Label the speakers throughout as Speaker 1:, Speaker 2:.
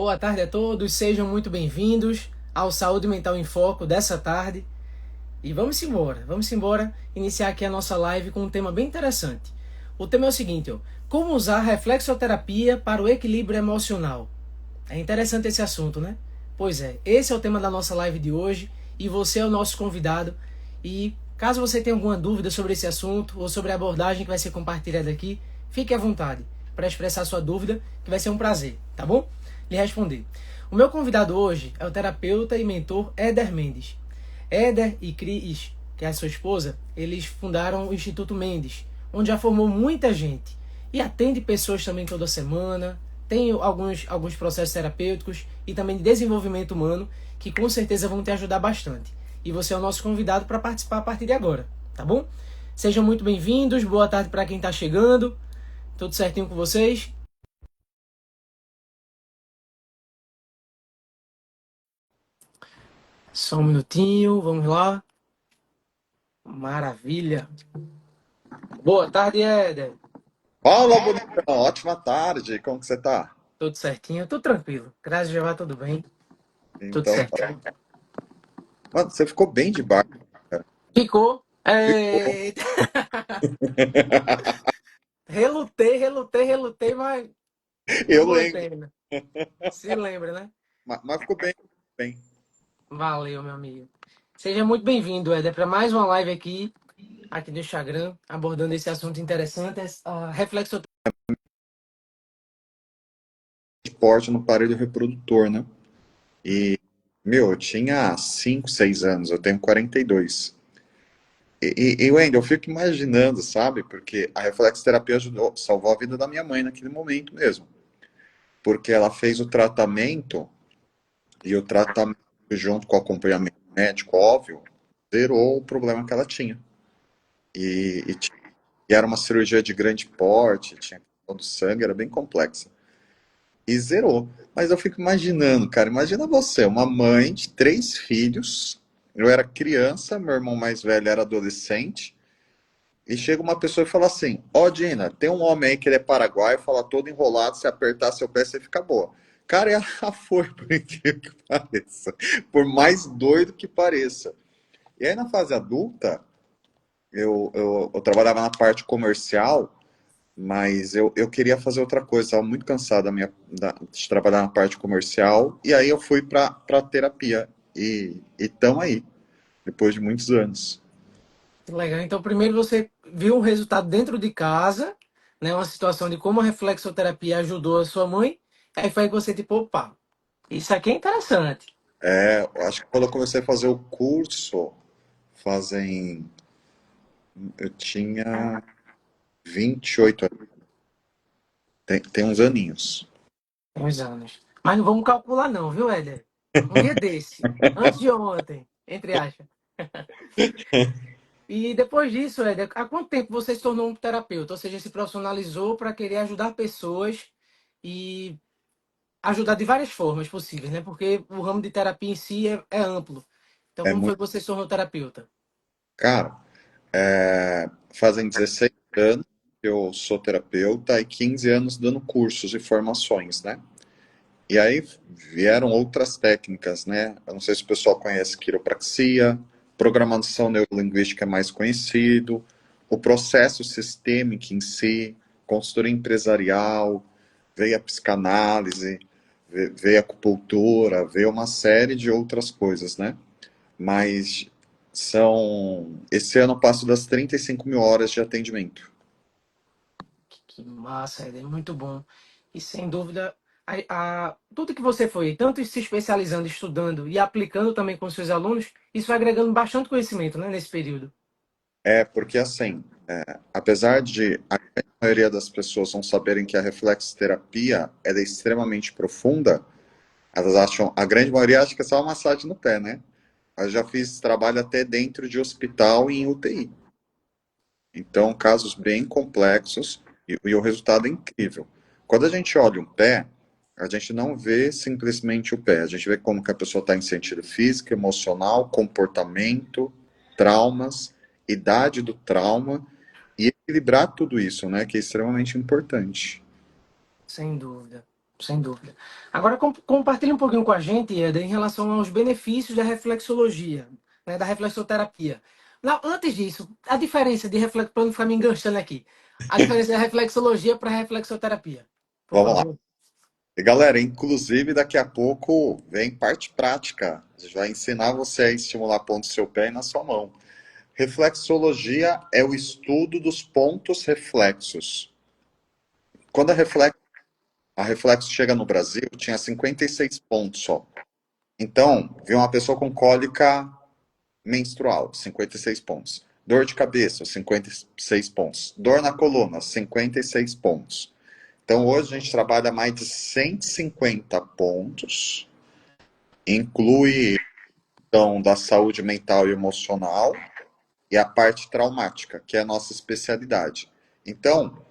Speaker 1: Boa tarde a todos, sejam muito bem-vindos ao Saúde Mental em Foco dessa tarde. E vamos embora iniciar aqui a nossa live com um tema bem interessante. O tema é o seguinte, como usar a reflexoterapia para o equilíbrio emocional. É interessante esse assunto, né? Pois é, esse é o tema da nossa live de hoje e você é o nosso convidado. E caso você tenha alguma dúvida sobre esse assunto ou sobre a abordagem que vai ser compartilhada aqui, fique à vontade para expressar sua dúvida, que vai ser um prazer, tá bom? Lhe responder. O meu convidado hoje é o terapeuta e mentor Éder Mendes. Éder e Cris, que é a sua esposa, eles fundaram o Instituto Mendes, onde já formou muita gente e atende pessoas também toda semana. Tem alguns processos terapêuticos e também de desenvolvimento humano que com certeza vão te ajudar bastante. E você é o nosso convidado para participar a partir de agora, tá bom? Sejam muito bem-vindos, boa tarde para quem está chegando. Tudo certinho com vocês? Só um minutinho, vamos lá. Maravilha. Boa tarde, Éder.
Speaker 2: Fala, bonitão. Ótima tarde. Como que você tá?
Speaker 1: Tudo certinho, tudo tranquilo. Graças a Deus, tudo bem. Tudo
Speaker 2: Então, tá.
Speaker 1: certinho.
Speaker 2: Mano, você ficou bem de barco, cara.
Speaker 1: Ficou.
Speaker 2: Ficou.
Speaker 1: Relutei, mas não
Speaker 2: Eu lembro.
Speaker 1: aguentei ainda. Se lembra, né?
Speaker 2: Mas ficou bem, bem.
Speaker 1: Valeu, meu amigo. Seja muito bem-vindo, Éder, para mais uma live aqui do Instagram, abordando esse assunto interessante, a reflexo.
Speaker 2: Esporte no aparelho reprodutor, né? E, meu, eu tinha 5, 6 anos. Eu tenho 42. Wendel, eu fico imaginando, sabe? Porque a reflexoterapia ajudou, salvou a vida da minha mãe naquele momento mesmo. Porque ela fez o tratamento, e o tratamento, junto com o acompanhamento médico, óbvio, zerou o problema que ela tinha. E era uma cirurgia de grande porte, tinha questão do sangue, era bem complexa. E zerou. Mas eu fico imaginando, cara, imagina você, uma mãe de 3 filhos, eu era criança, meu irmão mais velho era adolescente, e chega uma pessoa e fala assim, ó, Dina, tem um homem aí que ele é paraguaio, fala todo enrolado, se apertar seu pé você fica boa. Cara, e ela foi, por incrível que pareça, por mais doido que pareça. E aí na fase adulta, eu trabalhava na parte comercial, mas eu queria fazer outra coisa, estava muito cansado de trabalhar na parte comercial, e aí eu fui para terapia. E estão aí, depois de muitos anos.
Speaker 1: Que legal. Então, primeiro você viu um resultado dentro de casa, né? Uma situação de como a reflexoterapia ajudou a sua mãe. Aí foi que você, tipo, opa, isso aqui é interessante.
Speaker 2: Eu acho que quando eu comecei a fazer o curso, fazem. Eu tinha 28 anos, tem uns aninhos.
Speaker 1: Tem uns anos. Mas não vamos calcular não, viu, Éder? Um dia desse, antes de ontem, entre aspas. E depois disso, Éder, há quanto tempo você se tornou um terapeuta? Ou seja, se profissionalizou para querer ajudar pessoas e ajudar de várias formas possíveis, né? Porque o ramo de terapia em si é amplo. Então,
Speaker 2: É
Speaker 1: como foi
Speaker 2: muito.
Speaker 1: que você se tornou terapeuta?
Speaker 2: Cara, fazem 16 anos que eu sou terapeuta e 15 anos dando cursos e formações, né? E aí vieram outras técnicas, né? Eu não sei se o pessoal conhece quiropraxia, programação neurolinguística é mais conhecido, o processo sistêmico em si, consultoria empresarial, veio a psicanálise, veio a acupuntura, veio uma série de outras coisas, né? Mas esse ano eu passo das 35 mil horas de atendimento.
Speaker 1: Que massa, Éder, muito bom. E sem dúvida, tudo que você foi, tanto se especializando, estudando e aplicando também com seus alunos, isso vai agregando bastante conhecimento, né, nesse período.
Speaker 2: Porque assim, apesar de a grande maioria das pessoas não saberem que a reflexoterapia ela é extremamente profunda, elas acham, a grande maioria acha que é só uma massagem no pé, né? Eu já fiz trabalho até dentro de hospital e em UTI. Então, casos bem complexos e o resultado é incrível. Quando a gente olha um pé, a gente não vê simplesmente o pé, a gente vê como que a pessoa está em sentido físico, emocional, comportamento, traumas, idade do trauma e equilibrar tudo isso, né, que é extremamente importante.
Speaker 1: Sem dúvida. Sem dúvida. Agora, compartilhe um pouquinho com a gente, Eder, em relação aos benefícios da reflexologia, né, da reflexoterapia. Não, antes disso, a diferença de reflexo, para não ficar me enganchando aqui, a diferença da reflexologia para a reflexoterapia, por
Speaker 2: Vamos lá.
Speaker 1: favor.
Speaker 2: E galera, inclusive daqui a pouco vem parte prática. A gente vai ensinar você a estimular pontos do seu pé e na sua mão. Reflexologia é o estudo dos pontos reflexos. Quando a Reflexo chega no Brasil, tinha 56 pontos só. Então, veio uma pessoa com cólica menstrual, 56 pontos. Dor de cabeça, 56 pontos. Dor na coluna, 56 pontos. Então, hoje a gente trabalha mais de 150 pontos, inclui então da saúde mental e emocional e a parte traumática, que é a nossa especialidade. Então,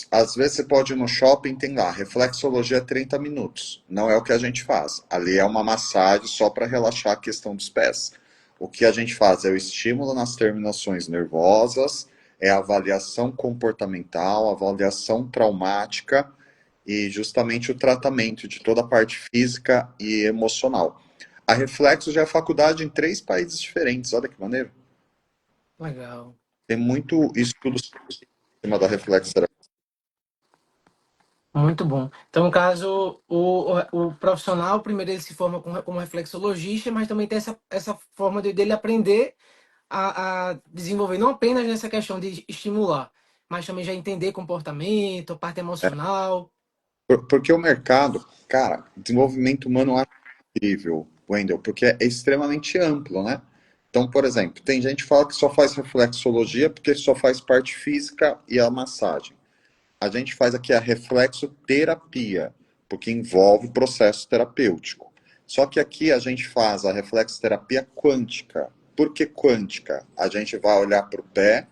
Speaker 2: às vezes você pode ir no shopping, tem lá, reflexologia 30 minutos. Não é o que a gente faz. Ali é uma massagem só para relaxar a questão dos pés. O que a gente faz é o estímulo nas terminações nervosas, é a avaliação comportamental, a avaliação traumática e justamente o tratamento de toda a parte física e emocional. A Reflexo já é faculdade em 3 países diferentes, olha que maneiro.
Speaker 1: Legal.
Speaker 2: Tem muito estudo em cima da reflexologia.
Speaker 1: Muito bom. Então, no caso, o profissional, primeiro ele se forma como reflexologista, mas também tem essa forma dele aprender a desenvolver, não apenas nessa questão de estimular, mas também já entender comportamento, a parte emocional.
Speaker 2: Porque o mercado, cara, desenvolvimento humano é incrível, Wendel, porque é extremamente amplo, né? Então, por exemplo, tem gente que fala que só faz reflexologia porque só faz parte física e a massagem. A gente faz aqui a reflexoterapia, porque envolve processo terapêutico. Só que aqui a gente faz a reflexoterapia quântica. Por que quântica? A gente vai olhar para o pé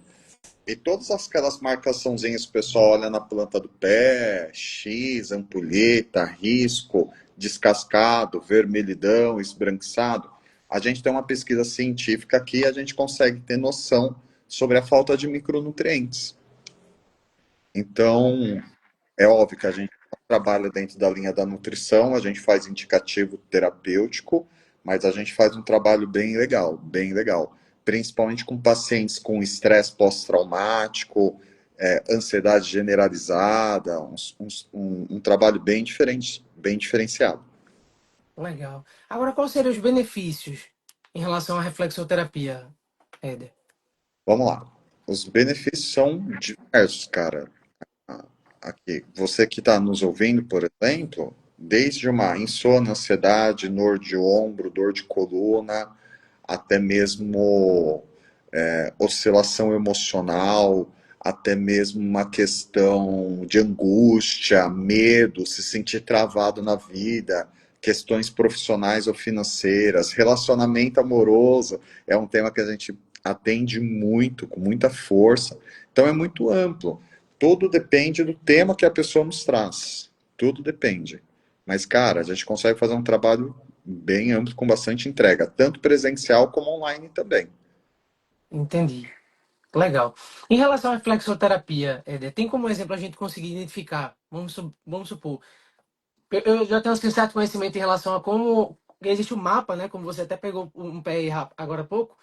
Speaker 2: e todas aquelas marcaçãozinhas que o pessoal olha na planta do pé, X, ampulheta, risco, descascado, vermelhidão, esbranquiçado, a gente tem uma pesquisa científica que a gente consegue ter noção sobre a falta de micronutrientes. Então, é óbvio que a gente trabalha dentro da linha da nutrição, a gente faz indicativo terapêutico, mas a gente faz um trabalho bem legal, bem legal. Principalmente com pacientes com estresse pós-traumático, ansiedade generalizada, um trabalho bem diferente, bem diferenciado.
Speaker 1: Legal. Agora, quais seriam os benefícios em relação à reflexoterapia, Éder?
Speaker 2: Vamos lá. Os benefícios são diversos, cara. Aqui, você que está nos ouvindo, por exemplo, desde uma insônia, ansiedade, dor de ombro, dor de coluna, até mesmo oscilação emocional, até mesmo uma questão de angústia, medo, se sentir travado na vida, questões profissionais ou financeiras, relacionamento amoroso, é um tema que a gente atende muito, com muita força. Então é muito amplo. Tudo depende do tema que a pessoa nos traz. Tudo depende. Mas, cara, a gente consegue fazer um trabalho bem amplo, com bastante entrega, tanto presencial como online também.
Speaker 1: Entendi. Legal. Em relação à reflexoterapia, Éder, tem como exemplo a gente conseguir identificar, vamos supor, eu já tenho um certo conhecimento em relação a como existe o mapa, né? Como você até pegou um pé aí agora há pouco,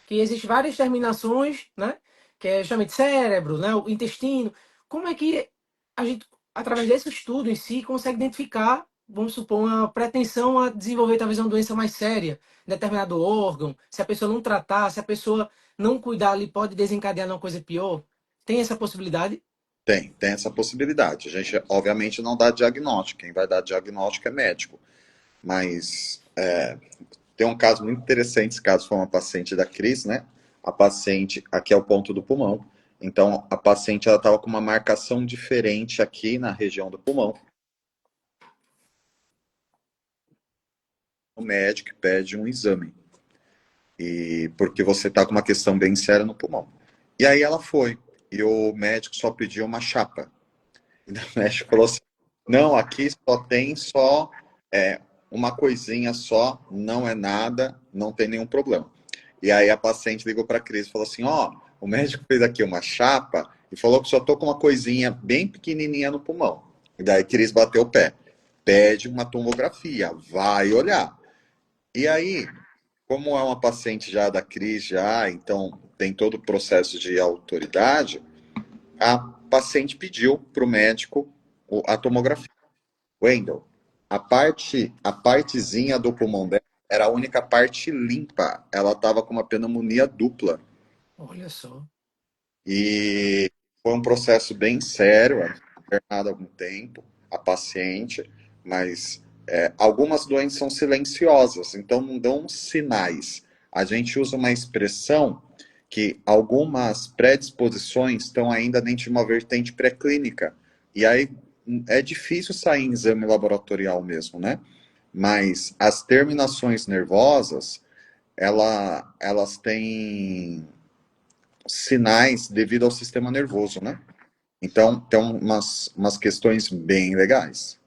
Speaker 1: que existe várias terminações, né? Que é justamente cérebro, né? O intestino. Como é que a gente, através desse estudo em si, consegue identificar, vamos supor, uma pretensão a desenvolver talvez uma doença mais séria em determinado órgão? Se a pessoa não tratar, se a pessoa não cuidar ali, pode desencadear numa coisa pior? Tem essa possibilidade?
Speaker 2: Tem essa possibilidade. A gente, obviamente, não dá diagnóstico. Quem vai dar diagnóstico é médico. Mas tem um caso muito interessante. Esse caso foi uma paciente da Cris, né? A paciente, aqui é o ponto do pulmão. Então, a paciente ela estava com uma marcação diferente aqui na região do pulmão. O médico pede um exame. E porque você está com uma questão bem séria no pulmão. E aí ela foi. E o médico só pediu uma chapa. E o médico falou assim: não, aqui só tem é, uma coisinha só, não é nada, não tem nenhum problema. E aí a paciente ligou para a Cris e falou assim: ó, o médico fez aqui uma chapa e falou que só tô com uma coisinha bem pequenininha no pulmão. E daí quis bater o pé. Pede uma tomografia, vai olhar. E aí, como é uma paciente já da Cris, já, então tem todo o processo de autoridade, a paciente pediu para o médico a tomografia. Wendel, a partezinha do pulmão dela era a única parte limpa. Ela estava com uma pneumonia dupla.
Speaker 1: Olha só.
Speaker 2: E foi um processo bem sério, ela ficou internada há algum tempo, a paciente, mas algumas doenças são silenciosas, então não dão sinais. A gente usa uma expressão que algumas predisposições estão ainda dentro de uma vertente pré-clínica. E aí é difícil sair em exame laboratorial mesmo, né? Mas as terminações nervosas, elas têm sinais devido ao sistema nervoso, né? Então, tem umas questões bem legais.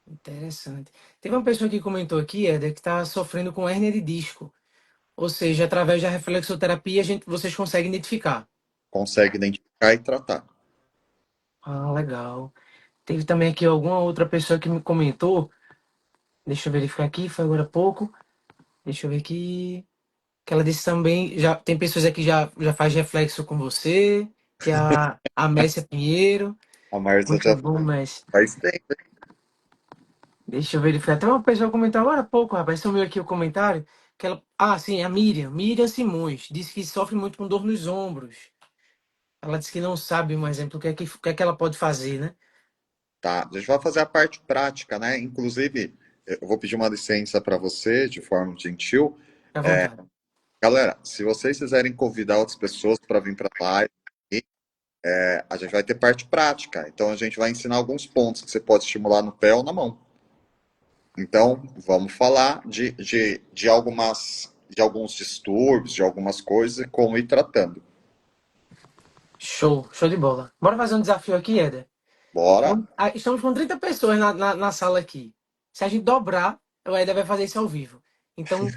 Speaker 1: Interessante. Teve uma pessoa que comentou aqui, Éder, que está sofrendo com hérnia de disco. Ou seja, através da reflexoterapia, vocês conseguem identificar.
Speaker 2: Consegue identificar e tratar.
Speaker 1: Ah, legal. Teve também aqui alguma outra pessoa que me comentou. Deixa eu verificar aqui, foi agora há pouco. Deixa eu ver aqui. Que ela disse também, já tem pessoas aqui que já faz reflexo com você, que é a Messia Pinheiro.
Speaker 2: A Marisa
Speaker 1: Muito
Speaker 2: já
Speaker 1: bom, Messia.
Speaker 2: faz tempo.
Speaker 1: Deixa eu verificar. Até uma pessoa comentou agora há pouco, rapaz, sumiu aqui o comentário. Que ela, sim, a Miriam Simões, disse que sofre muito com dor nos ombros. Ela disse que não sabe, um exemplo, o que é que ela pode fazer, né?
Speaker 2: Tá, a gente vai fazer a parte prática, né? Inclusive, eu vou pedir uma licença para você, de forma gentil.
Speaker 1: Fique à vontade.
Speaker 2: Galera, se vocês quiserem convidar outras pessoas para vir para a live, a gente vai ter parte prática. Então, a gente vai ensinar alguns pontos que você pode estimular no pé ou na mão. Então, vamos falar de alguns distúrbios, de algumas coisas e como ir tratando.
Speaker 1: Show, show de bola. Bora fazer um desafio aqui, Éder.
Speaker 2: Bora?
Speaker 1: Estamos com 30 pessoas na sala aqui. Se a gente dobrar, o Éder vai fazer isso ao vivo. Então,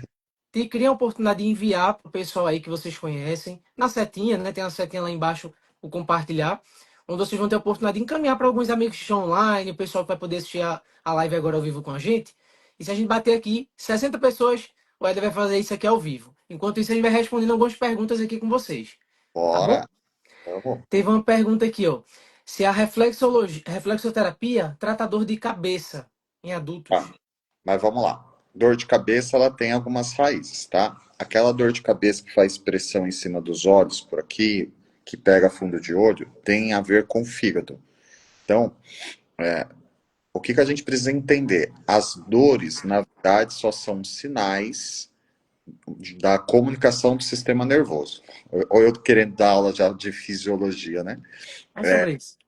Speaker 1: cria a oportunidade de enviar para o pessoal aí que vocês conhecem, na setinha, né? Tem uma setinha lá embaixo, o compartilhar, onde vocês vão ter a oportunidade de encaminhar para alguns amigos que estão online, o pessoal que vai poder assistir a live agora ao vivo com a gente. E se a gente bater aqui, 60 pessoas, o Éder vai fazer isso aqui ao vivo. Enquanto isso, a gente vai respondendo algumas perguntas aqui com vocês. Tá bom?
Speaker 2: Bora. Vamos.
Speaker 1: Teve uma pergunta aqui, ó. Se a reflexoterapia trata dor de cabeça em adultos.
Speaker 2: Tá. Mas vamos lá. Dor de cabeça, ela tem algumas raízes, tá? Aquela dor de cabeça que faz pressão em cima dos olhos, por aqui, que pega fundo de olho, tem a ver com o fígado. Então, o que a gente precisa entender? As dores, na verdade, só são sinais da comunicação do sistema nervoso. Ou eu querendo dar aula já de fisiologia, né?
Speaker 1: É sobre isso.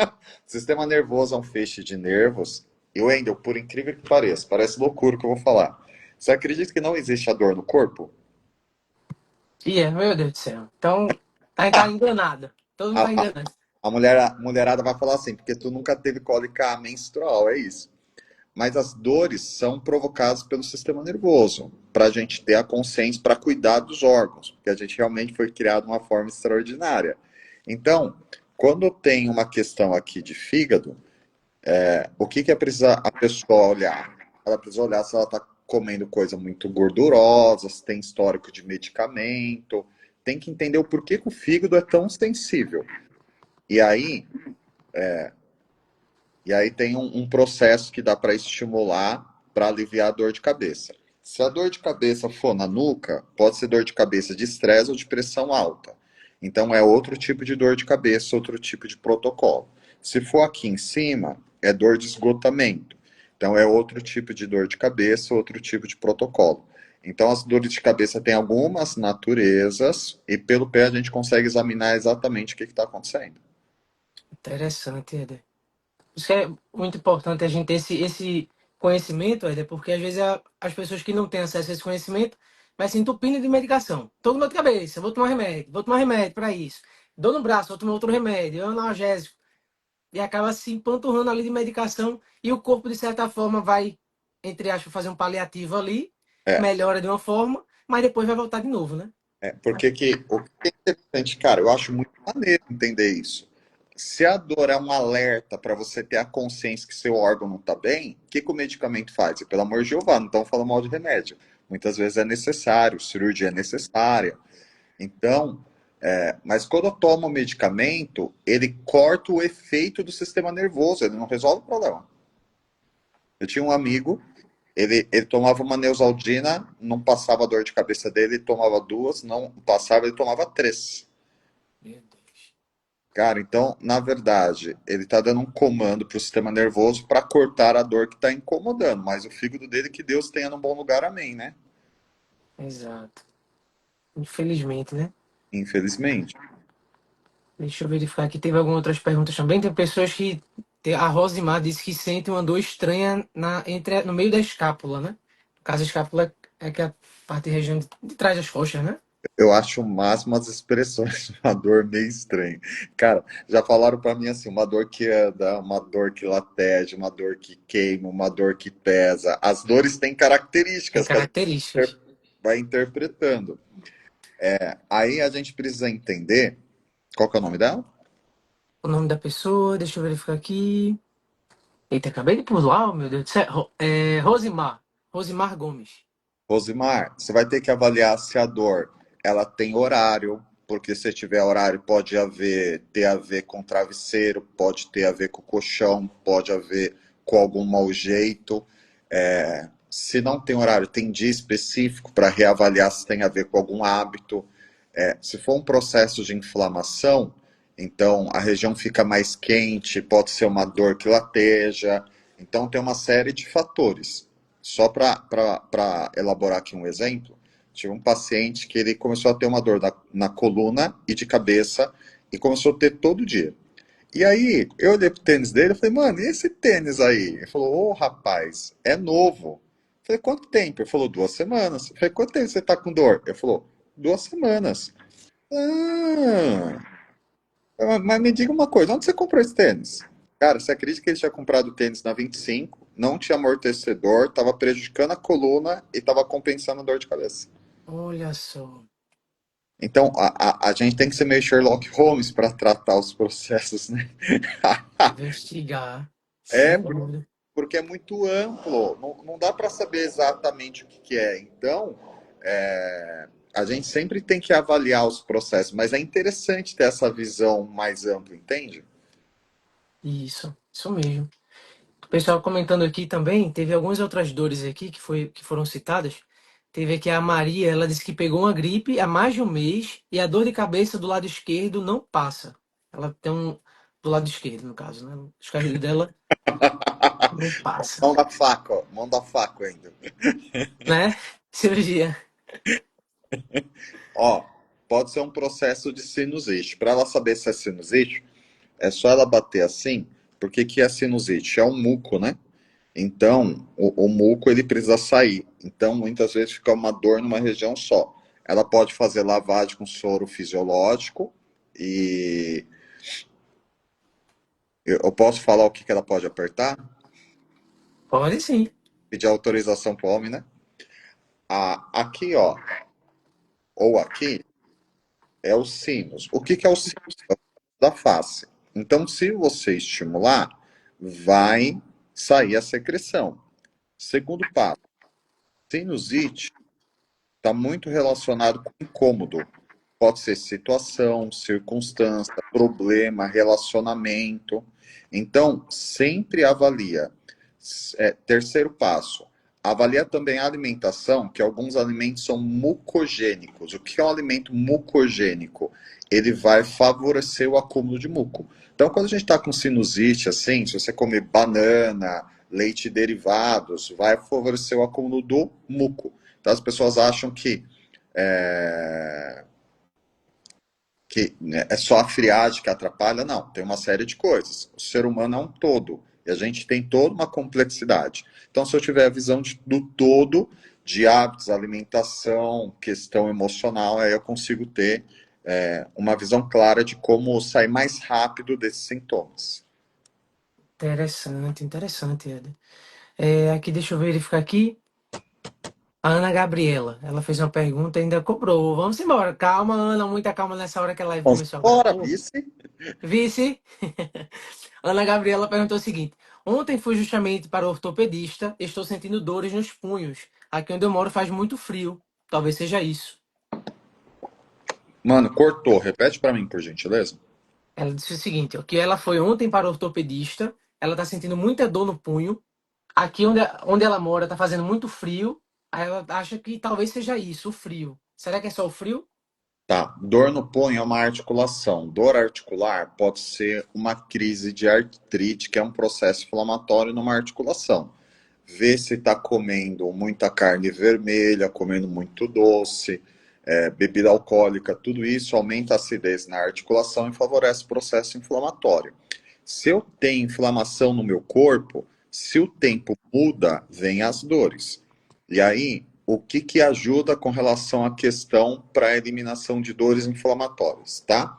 Speaker 2: O sistema nervoso é um feixe de nervos. E Wendel, por incrível que pareça, parece loucura o que eu vou falar. Você acredita que não existe a dor no corpo?
Speaker 1: Meu Deus do céu. Então, a gente tá enganada. Todo mundo
Speaker 2: A,
Speaker 1: tá
Speaker 2: a,
Speaker 1: enganado.
Speaker 2: a mulherada vai falar assim, porque tu nunca teve cólica menstrual, é isso. Mas as dores são provocadas pelo sistema nervoso, para a gente ter a consciência para cuidar dos órgãos, porque a gente realmente foi criado de uma forma extraordinária. Então, quando tem uma questão aqui de fígado, o que é precisa a pessoa olhar? Ela precisa olhar se ela está comendo coisa muito gordurosa, se tem histórico de medicamento, tem que entender o porquê que o fígado é tão sensível. E aí, tem um processo que dá para estimular para aliviar a dor de cabeça. Se a dor de cabeça for na nuca, pode ser dor de cabeça de estresse ou de pressão alta. Então é outro tipo de dor de cabeça, outro tipo de protocolo. Se for aqui em cima, é dor de esgotamento. Então é outro tipo de dor de cabeça, outro tipo de protocolo. Então as dores de cabeça têm algumas naturezas e pelo pé a gente consegue examinar exatamente o que está acontecendo.
Speaker 1: Interessante, Eder. Isso que é muito importante a gente ter esse conhecimento, Eder, porque às vezes as pessoas que não têm acesso a esse conhecimento vai se entupindo de medicação. Todo dor de cabeça, vou tomar remédio para isso. Dor no braço, vou tomar outro remédio, analgésico. E acaba se empanturrando ali de medicação e o corpo, de certa forma, vai, entre aspas, fazer um paliativo ali,
Speaker 2: É,
Speaker 1: melhora de uma forma, mas depois vai voltar de novo, né?
Speaker 2: porque o que é interessante, cara, eu acho muito maneiro entender isso. Se a dor é um alerta para você ter a consciência que seu órgão não está bem, o que o medicamento faz? E, pelo amor de Jeová, não estamos falando mal de remédio. Muitas vezes é necessário, cirurgia é necessária. Então, mas quando eu tomo o medicamento, ele corta o efeito do sistema nervoso, ele não resolve o problema. Eu tinha um amigo, ele tomava uma Neosaldina, não passava a dor de cabeça dele, ele tomava duas, não passava, ele tomava três.
Speaker 1: Meu Deus.
Speaker 2: Cara, então, na verdade, ele tá dando um comando pro sistema nervoso para cortar a dor que tá incomodando, mas o fígado dele que Deus tenha num bom lugar, amém, né?
Speaker 1: Exato. Infelizmente, né?
Speaker 2: Infelizmente.
Speaker 1: Deixa eu verificar aqui. Teve algumas outras perguntas também. Tem pessoas que. A Rosimar disse que sente uma dor estranha no meio da escápula, né? No caso, a escápula é que é a parte região de trás das coxas, né?
Speaker 2: Eu acho o máximo as expressões, uma dor meio estranha. Cara, já falaram pra mim assim, uma dor que anda, uma dor que lateja, uma dor que queima, uma dor que pesa. As dores têm
Speaker 1: Tem
Speaker 2: características que a
Speaker 1: características.
Speaker 2: gente vai interpretando. Aí a gente precisa entender qual que é o nome dela?
Speaker 1: O nome da pessoa, deixa eu verificar aqui. Eita, acabei de pular, oh, meu Deus do céu. Rosimar. Rosimar Gomes.
Speaker 2: Rosimar, você vai ter que avaliar se a dor ela tem horário, porque se tiver horário pode ter a ver com travesseiro, pode ter a ver com colchão, pode haver com algum mau jeito. Se não tem horário, tem dia específico para reavaliar se tem a ver com algum hábito. Se for um processo de inflamação, então a região fica mais quente, pode ser uma dor que lateja. Então tem uma série de fatores. Só para elaborar aqui um exemplo, tive um paciente que ele começou a ter uma dor na coluna e de cabeça e começou a ter todo dia. E aí, eu olhei pro tênis dele e falei, mano, e esse tênis aí? Ele falou, ô rapaz, é novo. Eu falei, quanto tempo? Ele falou, 2 semanas. Eu falei, quanto tempo você tá com dor? Ele falou, 2 semanas. Mas me diga uma coisa, onde você comprou esse tênis? Cara, você acredita que ele tinha comprado o tênis na 25, não tinha amortecedor, tava prejudicando a coluna e tava compensando a dor de cabeça.
Speaker 1: Olha só.
Speaker 2: Então, a gente tem que ser meio Sherlock Holmes para tratar os processos, né?
Speaker 1: Investigar.
Speaker 2: É,
Speaker 1: Sem dúvida.
Speaker 2: porque é muito amplo, não dá para saber exatamente o que é. Então, a gente sempre tem que avaliar os processos, mas é interessante ter essa visão mais ampla, entende?
Speaker 1: Isso mesmo. O pessoal comentando aqui também, teve algumas outras dores aqui que foram citadas. Teve aqui a Maria, ela disse que pegou uma gripe há mais de um mês e a dor de cabeça do lado esquerdo não passa. Ela tem um do lado esquerdo, no caso, né? O escarrilho dela não passa,
Speaker 2: Mão da faca, ó, mão da faca ainda.
Speaker 1: né? Cirurgia.
Speaker 2: Ó, pode ser um processo de sinusite. Para ela saber se é sinusite, é só ela bater assim, porque que é sinusite? É um muco, né? Então, o muco ele precisa sair. Então, muitas vezes fica uma dor numa região só. Ela pode fazer lavagem com soro fisiológico e eu posso falar o que que ela pode apertar?
Speaker 1: Pode sim.
Speaker 2: Pedir autorização para o homem, né? Aqui, ó, ou aqui, é o sinus. O que que é o sinus? É o da face. Então, se você estimular, vai sair a secreção. Segundo passo, sinusite está muito relacionado com incômodo. Pode ser situação, circunstância, problema, relacionamento. Então, sempre avalia. Terceiro passo, avalia também a alimentação, que alguns alimentos são mucogênicos. O que é um alimento mucogênico? Ele vai favorecer o acúmulo de muco. Então, quando a gente está com sinusite, assim, se você comer banana, leite e derivados, vai favorecer o acúmulo do muco. Então, as pessoas acham é, que né, é só a friagem que atrapalha, não, tem uma série de coisas. O ser humano é um todo, e a gente tem toda uma complexidade. Então, se eu tiver a visão do todo, de hábitos, alimentação, questão emocional, aí eu consigo ter uma visão clara de como sair mais rápido desses sintomas.
Speaker 1: Interessante, interessante, Ed. Aqui, deixa eu verificar aqui. A Ana Gabriela, ela fez uma pergunta e ainda cobrou. Vamos embora. Calma, Ana, muita calma nessa hora que a live
Speaker 2: Vamos
Speaker 1: começou agora há
Speaker 2: embora,
Speaker 1: pouco.
Speaker 2: vice.
Speaker 1: Vice, Ana Gabriela perguntou o seguinte: Ontem fui justamente para o ortopedista, estou sentindo dores nos punhos. Aqui onde eu moro faz muito frio. Talvez seja isso.
Speaker 2: Mano, cortou. Repete pra mim, por gentileza.
Speaker 1: Ela disse o seguinte, ó, que ela foi ontem para o ortopedista, ela tá sentindo muita dor no punho. Aqui onde ela mora tá fazendo muito frio. Aí ela acha que talvez seja isso, o frio. Será que é só o frio?
Speaker 2: Tá. Dor no punho é uma articulação. Dor articular pode ser uma crise de artrite, que é um processo inflamatório numa articulação. Vê se está comendo muita carne vermelha, comendo muito doce, bebida alcoólica, tudo isso aumenta a acidez na articulação e favorece o processo inflamatório. Se eu tenho inflamação no meu corpo, se o tempo muda, vem as dores. E aí, o que que ajuda com relação à questão para a eliminação de dores inflamatórias, tá?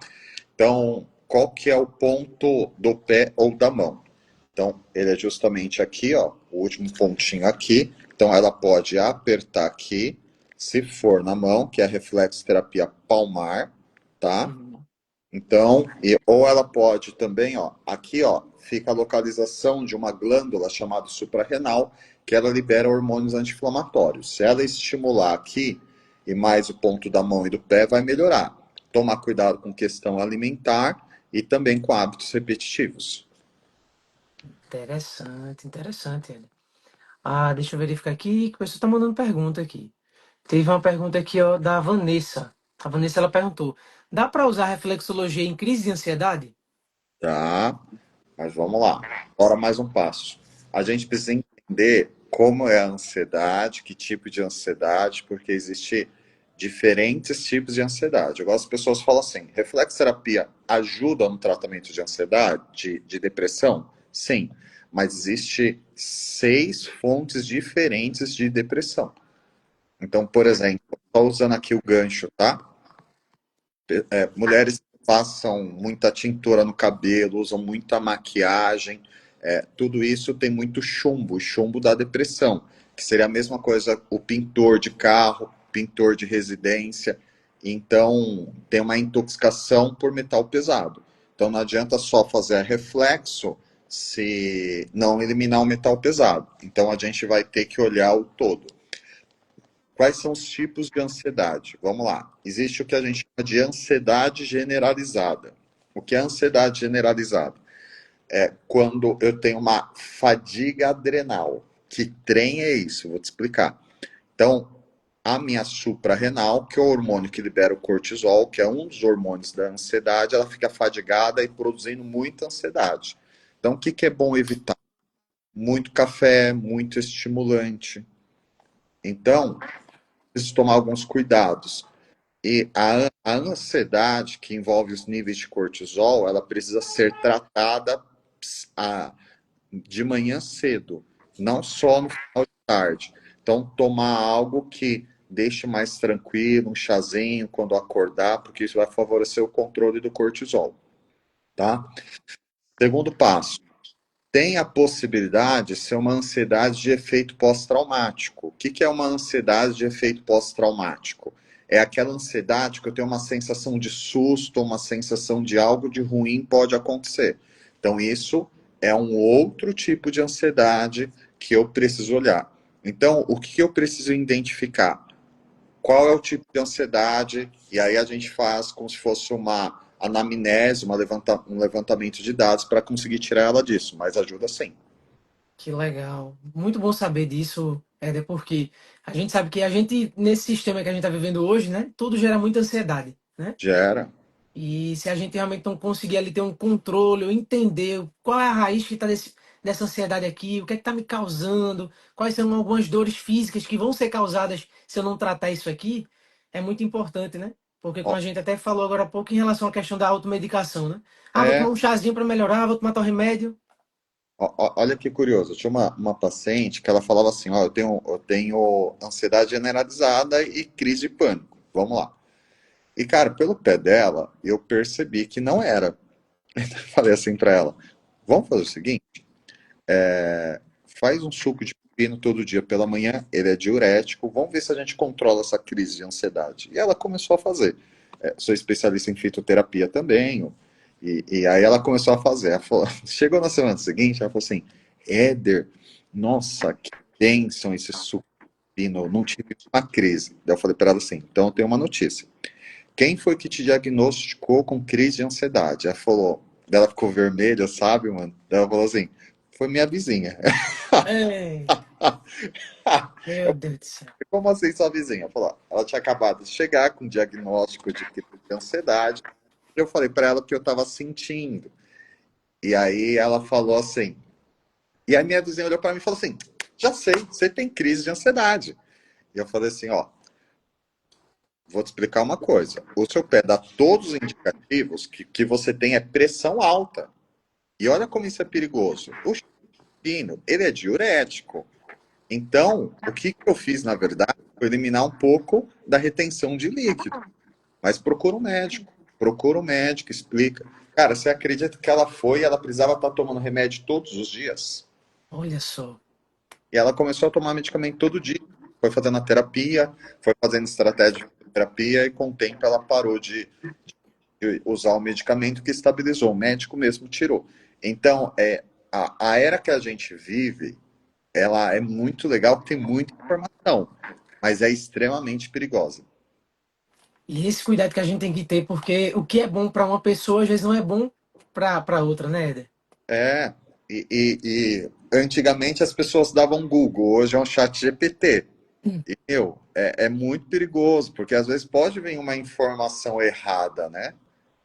Speaker 2: Então, qual que é o ponto do pé ou da mão? Então, ele é justamente aqui, ó, o último pontinho aqui. Então, ela pode apertar aqui, se for na mão, que é a reflexoterapia palmar, tá?
Speaker 1: Uhum.
Speaker 2: Então, ou ela pode também, ó, aqui, ó, fica a localização de uma glândula chamada suprarrenal, que ela libera hormônios anti-inflamatórios. Se ela estimular aqui, e mais o ponto da mão e do pé, vai melhorar. Tomar cuidado com questão alimentar e também com hábitos repetitivos.
Speaker 1: Interessante, interessante, ele. Ah, deixa eu verificar aqui, que o pessoal tá mandando pergunta aqui. Teve uma pergunta aqui, ó, da Vanessa. A Vanessa, ela perguntou: dá para usar reflexologia em crise de ansiedade?
Speaker 2: Tá? Mas vamos lá. Agora mais um passo. A gente precisa entender como é a ansiedade, que tipo de ansiedade, porque existe diferentes tipos de ansiedade. Agora as pessoas falam assim, reflexterapia ajuda no tratamento de ansiedade, de depressão? Sim, mas existe 6 fontes diferentes de depressão. Então, por exemplo, estou usando aqui o gancho, tá? Mulheres que passam muita tintura no cabelo, usam muita maquiagem, tudo isso tem muito chumbo, o chumbo da depressão, que seria a mesma coisa o pintor de carro, pintor de residência. Então, tem uma intoxicação por metal pesado. Então, não adianta só fazer reflexo se não eliminar o metal pesado. Então, a gente vai ter que olhar o todo. Quais são os tipos de ansiedade? Vamos lá. Existe o que a gente chama de ansiedade generalizada. O que é ansiedade generalizada? É quando eu tenho uma fadiga adrenal. Que trem é isso? Vou te explicar. Então, a minha suprarrenal, que é o hormônio que libera o cortisol, que é um dos hormônios da ansiedade, ela fica fadigada e produzindo muita ansiedade. Então, o que que é bom evitar? Muito café, muito estimulante. Então, preciso tomar alguns cuidados. E a ansiedade, que envolve os níveis de cortisol, ela precisa ser tratada a, de manhã cedo, não só no final de tarde. Então, tomar algo que deixe mais tranquilo, um chazinho quando acordar, porque isso vai favorecer o controle do cortisol, tá? Segundo passo, tem a possibilidade de ser uma ansiedade de efeito pós-traumático. O que que é uma ansiedade de efeito pós-traumático? É aquela ansiedade que eu tenho uma sensação de susto, uma sensação de algo de ruim pode acontecer. Então, isso é um outro tipo de ansiedade que eu preciso olhar. Então, o que eu preciso identificar? Qual é o tipo de ansiedade? E aí a gente faz como se fosse uma anamnese, um levantamento de dados para conseguir tirar ela disso, mas ajuda sim.
Speaker 1: Que legal. Muito bom saber disso, Éder, porque a gente sabe que a gente, nesse sistema que a gente está vivendo hoje, né, tudo gera muita ansiedade, né?
Speaker 2: Gera.
Speaker 1: E se a gente realmente não conseguir ali ter um controle, ou entender qual é a raiz que está dessa ansiedade aqui, o que é que está me causando, quais são algumas dores físicas que vão ser causadas se eu não tratar isso aqui, é muito importante, né? Porque como
Speaker 2: Ó,
Speaker 1: a gente até falou agora há pouco em relação à questão da automedicação, né? Ah, vou tomar
Speaker 2: é,
Speaker 1: um chazinho para melhorar, vou tomar tal remédio.
Speaker 2: olha que curioso. Eu tinha uma paciente que ela falava assim: ó, eu tenho ansiedade generalizada e crise de pânico. Vamos lá. E, cara, pelo pé dela, eu percebi que não era. Falei assim pra ela: vamos fazer o seguinte, faz um suco de pino todo dia pela manhã, ele é diurético, vamos ver se a gente controla essa crise de ansiedade. E ela começou a fazer. Sou especialista em fitoterapia também, e aí ela começou a fazer. Ela falou, chegou na semana seguinte, ela falou assim, Éder, nossa, que bênção esse suco de pino, não tive uma crise. Daí eu falei para ela assim, então eu tenho uma notícia. Quem foi que te diagnosticou com crise de ansiedade? Ela falou, ela ficou vermelha, sabe, mano? Daí ela falou assim, foi minha vizinha.
Speaker 1: Ei, meu Deus do céu.
Speaker 2: Como assim sua vizinha? Ela tinha acabado de chegar com um diagnóstico de crise de ansiedade. Eu falei para ela o que eu estava sentindo. E aí ela falou assim. E a minha vizinha olhou para mim e falou assim: já sei, você tem crise de ansiedade. E eu falei assim: ó, vou te explicar uma coisa. O seu pé dá todos os indicativos que você tem é pressão alta. E olha como isso é perigoso. O pino, ele é diurético. Então, o que eu fiz, na verdade, foi eliminar um pouco da retenção de líquido. Mas procura um médico, explica. Cara, você acredita que ela precisava estar tomando remédio todos os dias?
Speaker 1: Olha só.
Speaker 2: E ela começou a tomar medicamento todo dia. Foi fazendo a terapia, foi fazendo estratégia de terapia e com o tempo ela parou de usar o medicamento que estabilizou. O médico mesmo tirou. Então, a era que a gente vive, ela é muito legal, porque tem muita informação, mas é extremamente perigosa.
Speaker 1: E esse cuidado que a gente tem que ter, porque o que é bom para uma pessoa, às vezes não é bom para outra, né, Éder?
Speaker 2: É, e antigamente as pessoas davam Google, hoje é um chat GPT. E, é muito perigoso, porque às vezes pode vir uma informação errada, né?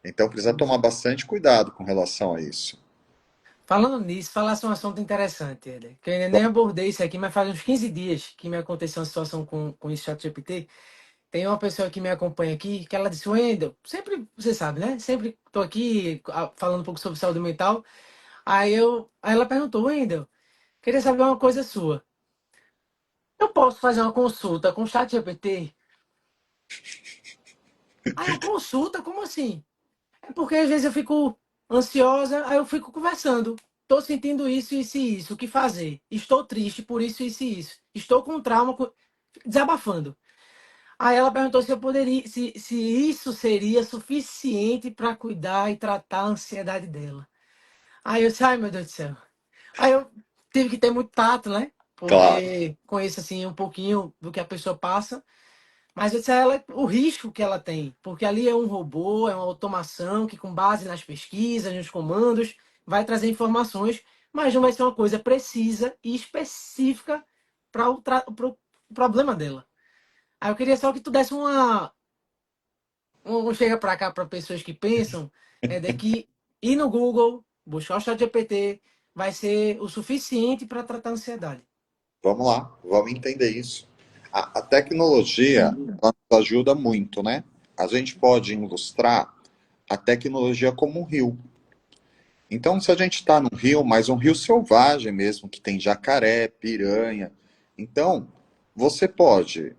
Speaker 2: Então precisa tomar bastante cuidado com relação a isso.
Speaker 1: Falando nisso, falasse um assunto interessante, Éder. Que eu ainda nem abordei isso aqui, mas faz uns 15 dias que me aconteceu uma situação com esse chat GPT. Tem uma pessoa que me acompanha aqui, que ela disse, Wendel, sempre, você sabe, né? Sempre tô aqui falando um pouco sobre saúde mental. Aí ela perguntou, Wendel, queria saber uma coisa sua. Eu posso fazer uma consulta com o chat GPT? Aí eu, consulta? Como assim? É porque às vezes eu fico ansiosa, aí eu fico conversando. Tô sentindo isso, isso e isso. O que fazer? Estou triste por isso, isso e isso. Estou com trauma, desabafando. Aí ela perguntou se eu poderia, se isso seria suficiente para cuidar e tratar a ansiedade dela. Aí eu disse, ai meu Deus do céu. Aí eu tive que ter muito tato, né?
Speaker 2: Claro,
Speaker 1: Porque conheço assim um pouquinho do que a pessoa passa. Mas eu disse a ela o risco que ela tem, porque ali é um robô, é uma automação que, com base nas pesquisas, nos comandos, vai trazer informações, mas não vai ser uma coisa precisa e específica para o problema dela. Aí eu queria só que tu desse um chega para cá para pessoas que pensam, é de que ir no Google, buscar o ChatGPT, vai ser o suficiente para tratar a ansiedade.
Speaker 2: vamos lá, vamos entender isso. A tecnologia, ela nos ajuda muito, né? A gente pode ilustrar a tecnologia como um rio. Então, se a gente está num rio, mas um rio selvagem mesmo, que tem jacaré, piranha, então você pode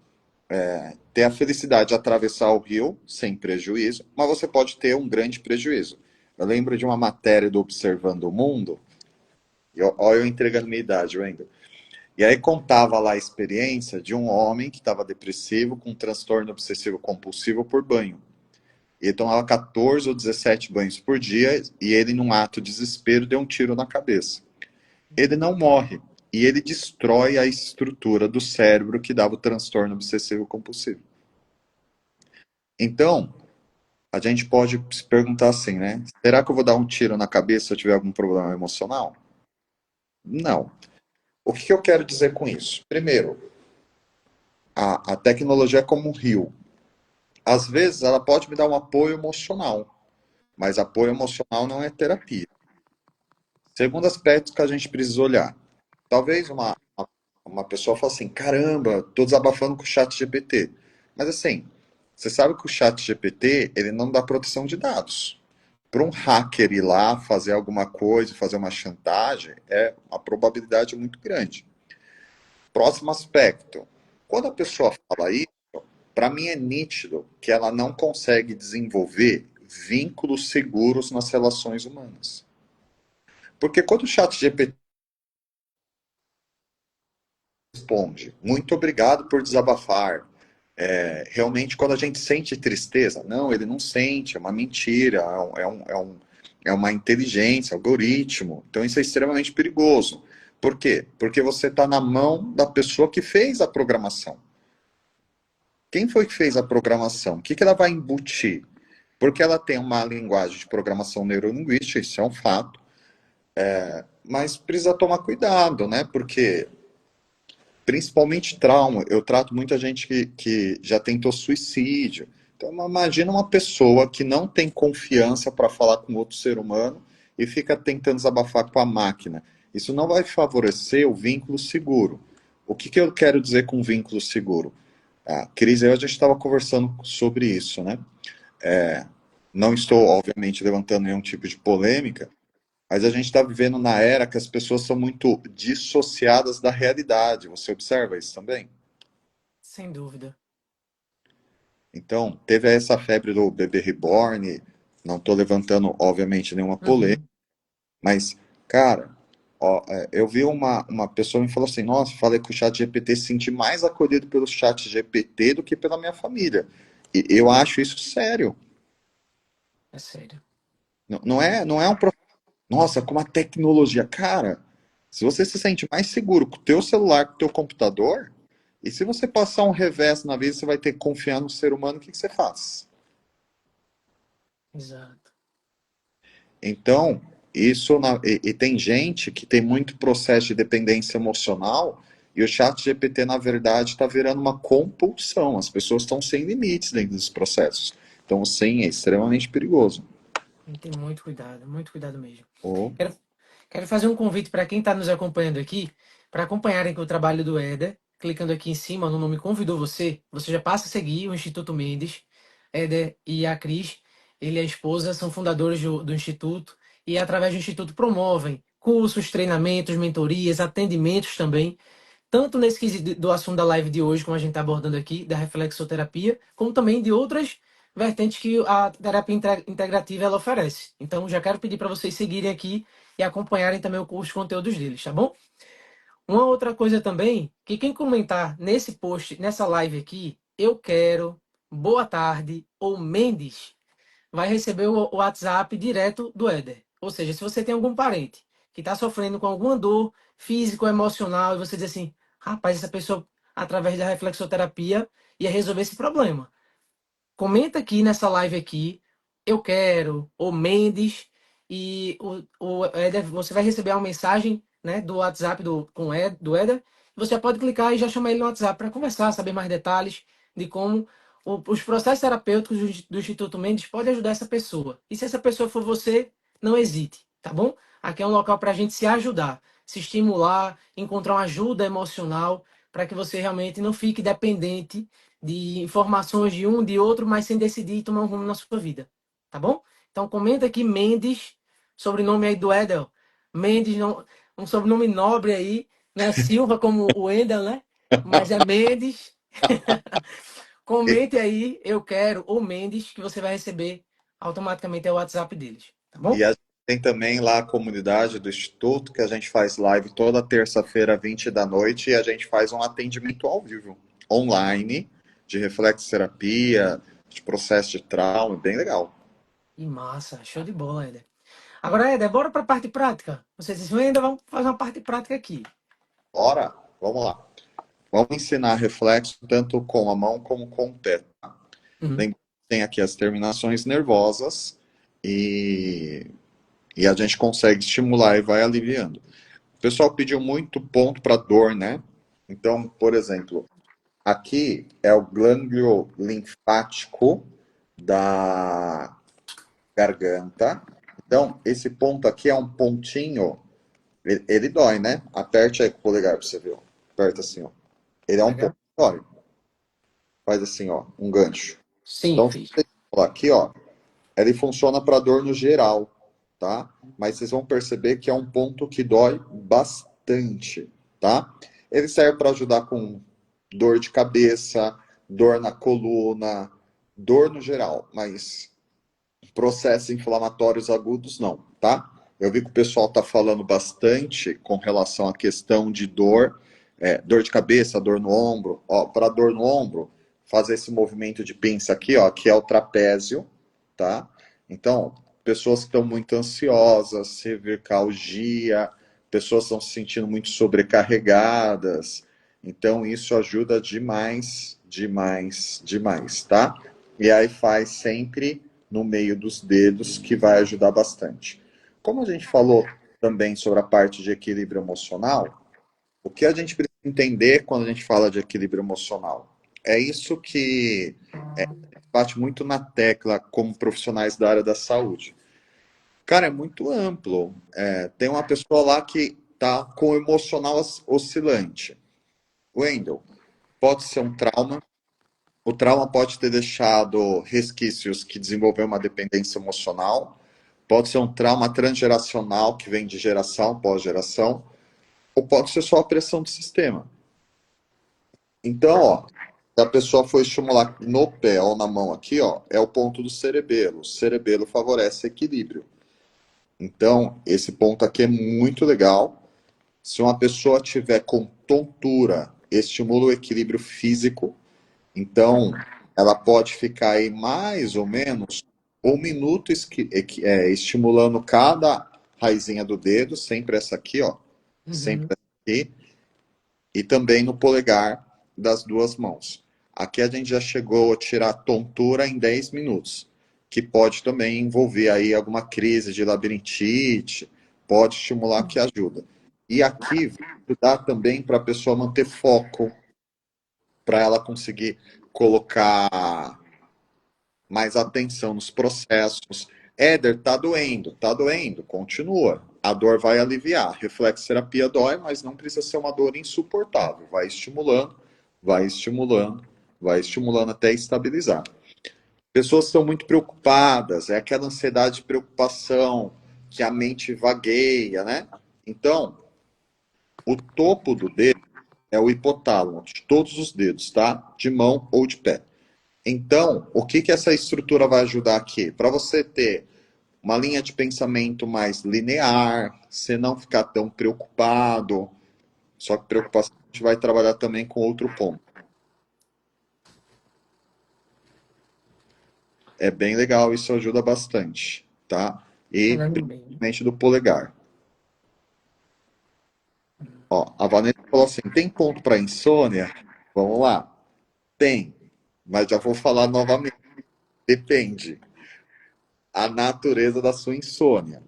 Speaker 2: ter a felicidade de atravessar o rio sem prejuízo, mas você pode ter um grande prejuízo. Eu lembro de uma matéria do Observando o Mundo, e olha eu entregando minha idade, Wendel. E aí contava lá a experiência de um homem que estava depressivo com um transtorno obsessivo compulsivo por banho. Ele tomava 14 ou 17 banhos por dia e ele, num ato de desespero, deu um tiro na cabeça. Ele não morre e ele destrói a estrutura do cérebro que dava o transtorno obsessivo compulsivo. Então, a gente pode se perguntar assim, né? Será que eu vou dar um tiro na cabeça se eu tiver algum problema emocional? Não. O que eu quero dizer com isso? Primeiro, a tecnologia é como um rio. Às vezes ela pode me dar um apoio emocional, mas apoio emocional não é terapia. Segundo aspecto que a gente precisa olhar. Talvez uma pessoa fale assim, caramba, tô desabafando com o chat GPT. Mas assim, você sabe que o chat GPT, ele não dá proteção de dados. Para um hacker ir lá fazer alguma coisa, fazer uma chantagem, é uma probabilidade muito grande. Próximo aspecto. Quando a pessoa fala isso, para mim é nítido que ela não consegue desenvolver vínculos seguros nas relações humanas. Porque quando o chat GPT responde: muito obrigado por desabafar. Realmente, quando a gente sente tristeza, não, ele não sente, é uma mentira, é uma inteligência, algoritmo. Então, isso é extremamente perigoso. Por quê? Porque você está na mão da pessoa que fez a programação. Quem foi que fez a programação? O que ela vai embutir? Porque ela tem uma linguagem de programação neurolinguística, isso é um fato, mas precisa tomar cuidado, né? Porque, principalmente trauma, eu trato muita gente que já tentou suicídio. Então, imagina uma pessoa que não tem confiança para falar com outro ser humano e fica tentando desabafar com a máquina. Isso não vai favorecer o vínculo seguro. O que eu quero dizer com vínculo seguro? A Cris e eu, a gente estava conversando sobre isso, né? Não estou, obviamente, levantando nenhum tipo de polêmica, mas a gente está vivendo na era que as pessoas são muito dissociadas da realidade. Você observa isso também?
Speaker 1: Sem dúvida.
Speaker 2: Então, teve essa febre do bebê reborn. Não estou levantando, obviamente, nenhuma polêmica,
Speaker 1: Uhum.
Speaker 2: mas, cara, ó, eu vi uma pessoa me falou assim: nossa, falei com o chat GPT, senti mais acolhido pelo chat GPT do que pela minha família. E eu acho isso sério.
Speaker 1: É sério.
Speaker 2: Não é um. Nossa, como a tecnologia. Cara, se você se sente mais seguro com o teu celular, com o teu computador, e se você passar um revés na vida, você vai ter que confiar no ser humano, o que você faz?
Speaker 1: Exato.
Speaker 2: Então, e tem gente que tem muito processo de dependência emocional, e o chat GPT, na verdade, está virando uma compulsão. As pessoas estão sem limites dentro dos processos. Então, sim, é extremamente perigoso.
Speaker 1: Tem que ter muito cuidado mesmo.
Speaker 2: Ou,
Speaker 1: Quero, quero fazer um convite para quem está nos acompanhando aqui, para acompanharem aqui o trabalho do Éder. Clicando aqui em cima no nome Convidou Você, você já passa a seguir o Instituto Mendes. Éder e a Cris, ele e a esposa, são fundadores do Instituto e, através do Instituto, promovem cursos, treinamentos, mentorias, atendimentos também, tanto nesse quesito do assunto da live de hoje, como a gente está abordando aqui, da reflexoterapia, como também de outras vertentes que a terapia integrativa ela oferece. Então, já quero pedir para vocês seguirem aqui e acompanharem também os conteúdos deles, tá bom? Uma outra coisa também, que quem comentar nesse post, nessa live aqui, eu quero, boa tarde ou Mendes, vai receber o WhatsApp direto do Éder. Ou seja, se você tem algum parente que está sofrendo com alguma dor física ou emocional e você diz assim, rapaz, essa pessoa, através da reflexoterapia, ia resolver esse problema. Comenta aqui nessa live aqui, eu quero, ou Mendes, e o Éder, você vai receber uma mensagem, né, do WhatsApp do Éder. Você pode clicar e já chamar ele no WhatsApp para conversar, saber mais detalhes de como os processos terapêuticos do Instituto Mendes podem ajudar essa pessoa. E se essa pessoa for você, não hesite, tá bom? Aqui é um local para a gente se ajudar, se estimular, encontrar uma ajuda emocional, para que você realmente não fique dependente de informações de um, de outro, mas sem decidir tomar um rumo na sua vida. Tá bom? Então comenta aqui Mendes, sobrenome aí do Edel. Mendes, não, um sobrenome nobre aí, né? Silva como o Endel, né? Mas é Mendes.
Speaker 2: e,
Speaker 1: Comente aí, eu quero, ou Mendes, que você vai receber automaticamente o WhatsApp deles. Tá
Speaker 2: e
Speaker 1: bom?
Speaker 2: a gente tem também lá a comunidade do Instituto, que a gente faz live toda terça-feira, 20 da noite, e a gente faz um atendimento ao vivo, online, de reflexoterapia, de processo de trauma, bem legal.
Speaker 1: E massa, show de bola, Éder. Agora, Éder, bora para a parte prática. Vocês dizem, ainda vamos fazer uma parte prática aqui.
Speaker 2: Ora, vamos lá. Vamos ensinar reflexo tanto com a mão como com o pé.
Speaker 1: Uhum.
Speaker 2: Lembrando que tem aqui as terminações nervosas e, e a gente consegue estimular e vai aliviando. O pessoal pediu muito ponto para dor, né? Então, por exemplo, aqui é o glândulo linfático da garganta. Então, esse ponto aqui é um pontinho, ele dói, né? Aperte aí com o polegar para você ver. Ó. Aperta assim, ó. Ele é um ponto
Speaker 1: Legal?
Speaker 2: que dói. Faz assim, ó, um gancho.
Speaker 1: Sim,
Speaker 2: Então, se
Speaker 1: fiz.
Speaker 2: você falar aqui, ó, ele funciona para dor no geral, tá? Mas vocês vão perceber que é um ponto que dói bastante, tá? Ele serve para ajudar com dor de cabeça, dor na coluna, dor no geral, mas processos inflamatórios agudos não, tá? Eu vi que o pessoal está falando bastante com relação à questão de dor. dor de cabeça, dor no ombro. Ó, para dor no ombro, fazer esse movimento de pinça aqui, ó, que é o trapézio, tá? Então, pessoas que estão muito ansiosas, cervicalgia, pessoas estão se sentindo muito sobrecarregadas. Então, isso ajuda demais, demais, demais, tá? E aí faz sempre no meio dos dedos, que vai ajudar bastante. Como a gente falou também sobre a parte de equilíbrio emocional, o que a gente precisa entender quando a gente fala de equilíbrio emocional? É isso que bate muito na tecla como profissionais da área da saúde. Cara, é muito amplo. Tem uma pessoa lá que tá com o emocional oscilante. Wendel, pode ser um trauma. O trauma pode ter deixado resquícios que desenvolveu uma dependência emocional. Pode ser um trauma transgeracional que vem de geração pós-geração. Ou pode ser só a pressão do sistema. Então, ó, se a pessoa for estimular no pé ou na mão aqui, ó, é o ponto do cerebelo. O cerebelo favorece equilíbrio. Então, esse ponto aqui é muito legal. Se uma pessoa tiver com tontura, estimula o equilíbrio físico. Então, ela pode ficar aí mais ou menos 1 minuto estimulando cada raizinha do dedo, sempre essa aqui, ó, sempre
Speaker 1: Uhum.
Speaker 2: essa aqui, e também no polegar das duas mãos. Aqui a gente já chegou a tirar a tontura em 10 minutos, que pode também envolver aí alguma crise de labirintite, pode estimular que ajuda. E aqui vai ajudar também para a pessoa manter foco, para ela conseguir colocar mais atenção nos processos. Éder, tá doendo, continua. A dor vai aliviar. Reflexoterapia dói, mas não precisa ser uma dor insuportável. Vai estimulando, vai estimulando, vai estimulando até estabilizar. Pessoas estão muito preocupadas, é aquela ansiedade de preocupação, que a mente vagueia, né? Então, o topo do dedo é o hipotálamo, de todos os dedos, tá? De mão ou de pé. Então, o que que essa estrutura vai ajudar aqui? Para você ter uma linha de pensamento mais linear, você não ficar tão preocupado. Só que preocupação a gente vai trabalhar também com outro ponto. É bem legal, isso ajuda bastante, tá? E
Speaker 1: Falando bem.
Speaker 2: principalmente do polegar. Ó, a Vanessa falou assim: tem ponto para insônia? Vamos lá. Tem, mas já vou falar novamente. Depende. A natureza da sua insônia.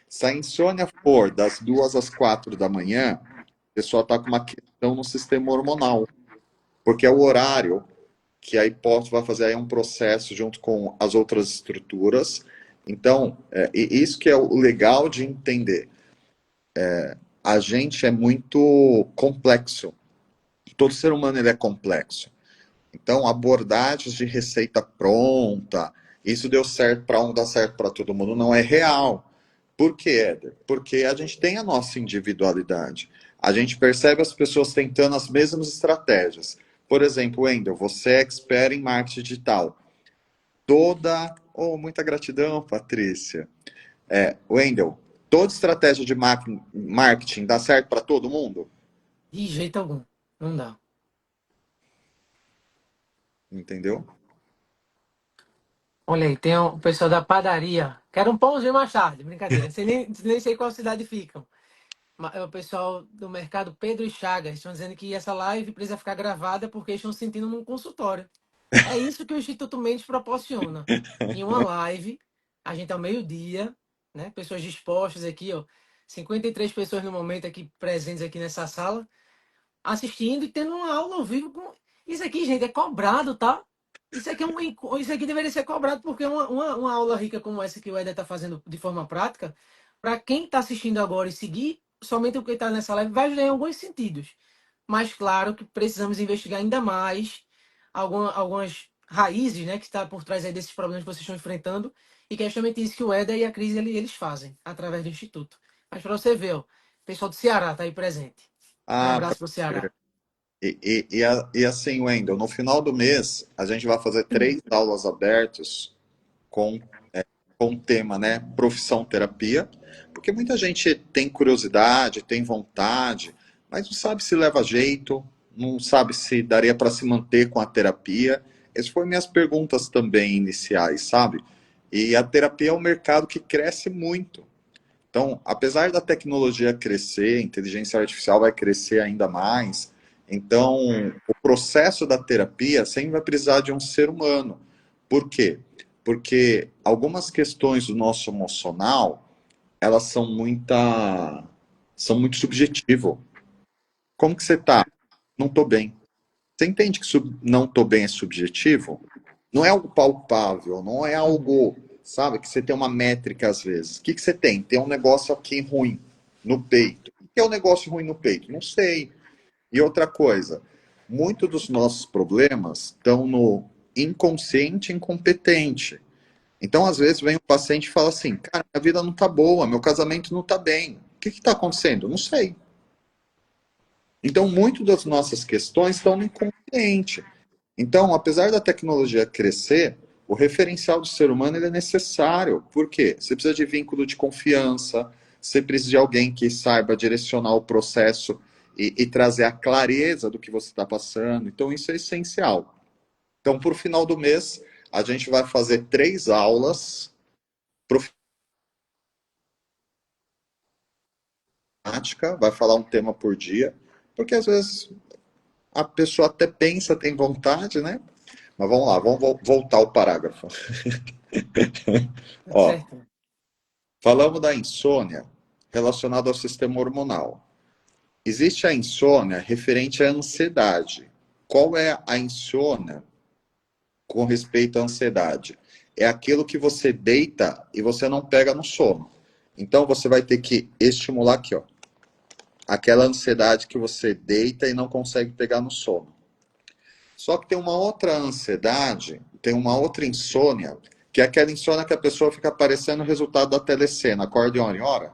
Speaker 2: Se a insônia for das 2 às 4 da manhã, a pessoa está com uma questão no sistema hormonal, porque é o horário que a hipófise vai fazer aí um processo junto com as outras estruturas. Então, e isso que é o legal de entender. A gente é muito complexo. Todo ser humano ele é complexo. Então, abordagens de receita pronta, isso deu certo para um, dá certo para todo mundo, não é real. Por quê, Éder? Porque a gente tem a nossa individualidade. A gente percebe as pessoas tentando as mesmas estratégias. Por exemplo, Wendel, você é expert em marketing digital. Toda. Oh, muita gratidão, Patrícia. Wendel, toda estratégia de marketing dá certo para todo mundo?
Speaker 1: De jeito algum. Não dá.
Speaker 2: Entendeu?
Speaker 1: Olha aí, tem o pessoal da padaria. Quero um pãozinho mais tarde. Brincadeira. Nem sei qual cidade ficam. É o pessoal do mercado Pedro e Chagas estão dizendo que essa live precisa ficar gravada porque estão se sentindo num consultório. É isso que o Instituto Mendes proporciona. Em uma live, a gente ao meio-dia, né? Pessoas dispostas aqui, ó. 53 pessoas no momento aqui presentes aqui nessa sala, assistindo e tendo uma aula ao vivo com. Isso aqui, gente, é cobrado, tá? Isso aqui deveria ser cobrado porque uma aula rica como essa que o Eder está fazendo de forma prática, para quem está assistindo agora e seguir somente o que está nessa live, vai ajudar em alguns sentidos. Mas claro que precisamos investigar ainda mais algumas raízes, né, que está por trás aí desses problemas que vocês estão enfrentando e que é justamente isso que o Eder e a Cris eles fazem através do Instituto. Mas para você ver, ó, o pessoal do Ceará está aí presente. Um
Speaker 2: Ah,
Speaker 1: abraço pro Ceará.
Speaker 2: e assim, Wendel, no final do mês, a gente vai fazer 3 aulas abertas com, com o tema, né, profissão terapia, porque muita gente tem curiosidade, tem vontade, mas não sabe se leva jeito, não sabe se daria para se manter com a terapia. Essas foram minhas perguntas também iniciais, sabe? E a terapia é um mercado que cresce muito. Então, apesar da tecnologia crescer, a inteligência artificial vai crescer ainda mais. Então, o processo da terapia sempre vai precisar de um ser humano. Por quê? Porque algumas questões do nosso emocional, elas são muito subjetivo. Como que você tá? Não tô bem. Você entende que não tô bem é subjetivo? Não é algo palpável, não é
Speaker 1: Uhum.
Speaker 2: algo, sabe, que você tem uma métrica às vezes. O que que você tem? Tem um negócio aqui ruim no peito. O que é um negócio ruim no peito? Não sei. E outra coisa, muitos dos nossos problemas estão no inconsciente e incompetente. Então, às vezes, vem um paciente e fala assim: cara, minha vida não tá boa, meu casamento não tá bem. O que está acontecendo? Não sei. Então, muito das nossas questões estão no inconsciente. Então, apesar da tecnologia crescer, o referencial do ser humano ele é necessário. Por quê? Você precisa de vínculo de confiança, você precisa de alguém que saiba direcionar o processo e trazer a clareza do que você está passando. Então, isso é essencial. Então, por final do mês, a gente vai fazer 3 aulas profilática, vai falar um tema por dia, porque às vezes a pessoa até pensa, tem vontade, né? Mas vamos lá, vamos voltar ao parágrafo.
Speaker 1: Tá
Speaker 2: Ó,
Speaker 1: certo.
Speaker 2: falamos da insônia relacionada ao sistema hormonal. Existe a insônia referente à ansiedade. Qual é a insônia com respeito à ansiedade? É aquilo que você deita e você não pega no sono. Então você vai ter que estimular aqui, ó, aquela ansiedade que você deita e não consegue pegar no sono. Só que tem uma outra ansiedade, tem uma outra insônia, que é aquela insônia que a pessoa fica aparecendo o resultado da telecena, acorda e hora.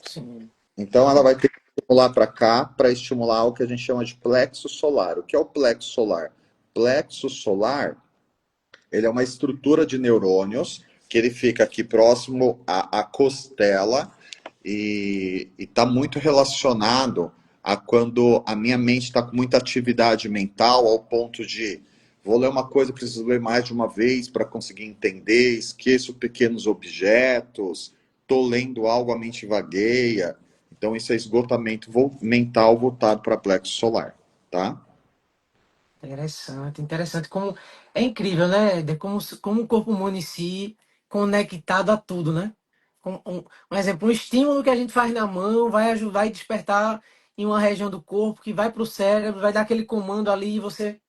Speaker 1: Sim.
Speaker 2: Então ela vai ter que estimular para cá para estimular o que a gente chama de plexo solar. O que é o plexo solar? Plexo solar, ele é uma estrutura de neurônios que ele fica aqui próximo à costela e está muito relacionado a quando a minha mente está com muita atividade mental ao ponto de vou ler uma coisa, preciso ler mais de uma vez para conseguir entender, esqueço pequenos objetos, estou lendo algo, a mente vagueia. Então isso é esgotamento mental voltado para plexo solar, tá?
Speaker 1: Interessante, interessante. Como é incrível, né? De como o corpo humano em si conectado a tudo, né? Um exemplo, um estímulo que a gente faz na mão vai ajudar a despertar em uma região do corpo que vai para o cérebro, vai dar aquele comando ali e você.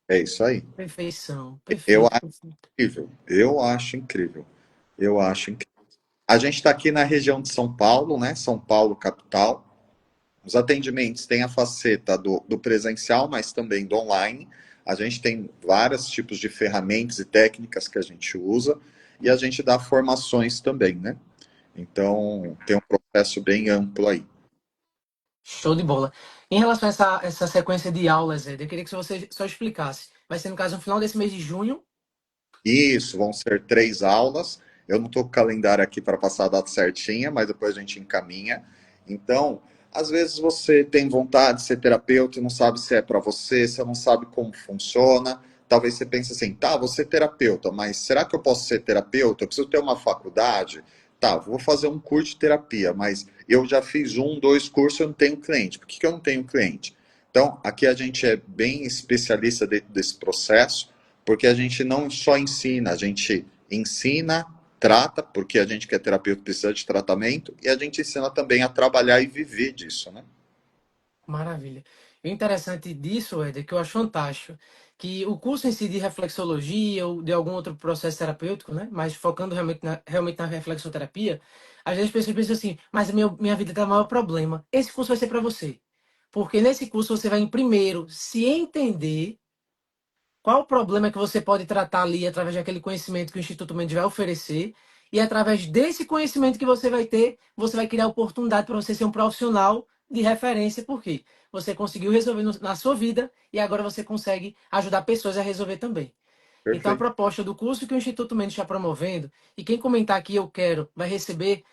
Speaker 2: É isso aí.
Speaker 1: Perfeição,
Speaker 2: Eu
Speaker 1: perfeito,
Speaker 2: acho
Speaker 1: perfeito.
Speaker 2: incrível. Eu acho incrível. Eu acho incrível. A gente está aqui na região de São Paulo, né? São Paulo, capital. Os atendimentos têm a faceta do presencial, mas também do online. A gente tem vários tipos de ferramentas e técnicas que a gente usa e a gente dá formações também, né? Então, tem um processo bem amplo aí.
Speaker 1: Show de bola. Em relação a essa sequência de aulas, Ed, eu queria que você só explicasse. Vai ser, no caso, no final desse mês de junho?
Speaker 2: Isso, vão ser 3 aulas. Eu não estou com o calendário aqui para passar a data certinha, mas depois a gente encaminha. Então, às vezes você tem vontade de ser terapeuta e não sabe se é para você, você não sabe como funciona. Talvez você pense assim, tá, vou ser terapeuta, mas será que eu posso ser terapeuta? Eu preciso ter uma faculdade? Tá, vou fazer um curso de terapia, mas eu já fiz 1, 2 cursos e eu não tenho cliente. Por que eu não tenho cliente? Então, aqui a gente é bem especialista dentro desse processo porque a gente não só ensina, a gente ensina, trata, porque a gente que é terapeuta precisa de tratamento, e a gente ensina também a trabalhar e viver disso, né?
Speaker 1: Maravilha. E o interessante disso, Ed, é que eu acho fantástico, que o curso em si de reflexologia ou de algum outro processo terapêutico, né, mas focando realmente na reflexoterapia, às vezes as pessoas pensam assim, mas minha vida está maior problema. Esse curso vai ser para você. Porque nesse curso você vai, em primeiro, se entender qual o problema que você pode tratar ali através daquele conhecimento que o Instituto Mendes vai oferecer. E através desse conhecimento que você vai ter, você vai criar oportunidade para você ser um profissional de referência, porque você conseguiu resolver na sua vida e agora você consegue ajudar pessoas a resolver também. Então, a
Speaker 2: Perfeito.
Speaker 1: proposta do curso que o Instituto Mendes está promovendo, e quem comentar aqui eu quero, vai receber.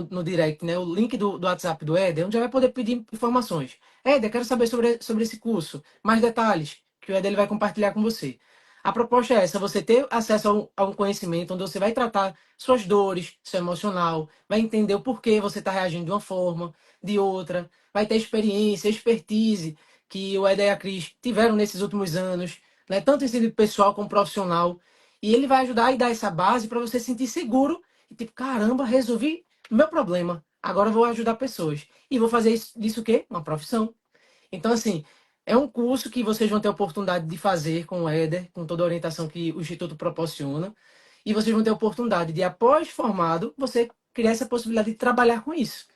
Speaker 1: no direct, né, o link do WhatsApp do Éder, onde já vai poder pedir informações. Éder, quero saber sobre esse curso, mais detalhes, que o Éder ele vai compartilhar com você. A proposta é essa, você ter acesso a um conhecimento onde você vai tratar suas dores, seu emocional, vai entender o porquê você está reagindo de uma forma, de outra, vai ter experiência, expertise que o Éder e a Cris tiveram nesses últimos anos, né, tanto em sentido pessoal como profissional, e ele vai ajudar e dar essa base para você se sentir seguro e tipo, caramba, resolvi o meu problema. Agora eu vou ajudar pessoas. E vou fazer disso o quê? Uma profissão. Então, assim, é um curso que vocês vão ter a oportunidade de fazer com o Éder, com toda a orientação que o Instituto proporciona. E vocês vão ter a oportunidade de, após formado, você criar essa possibilidade de trabalhar com isso.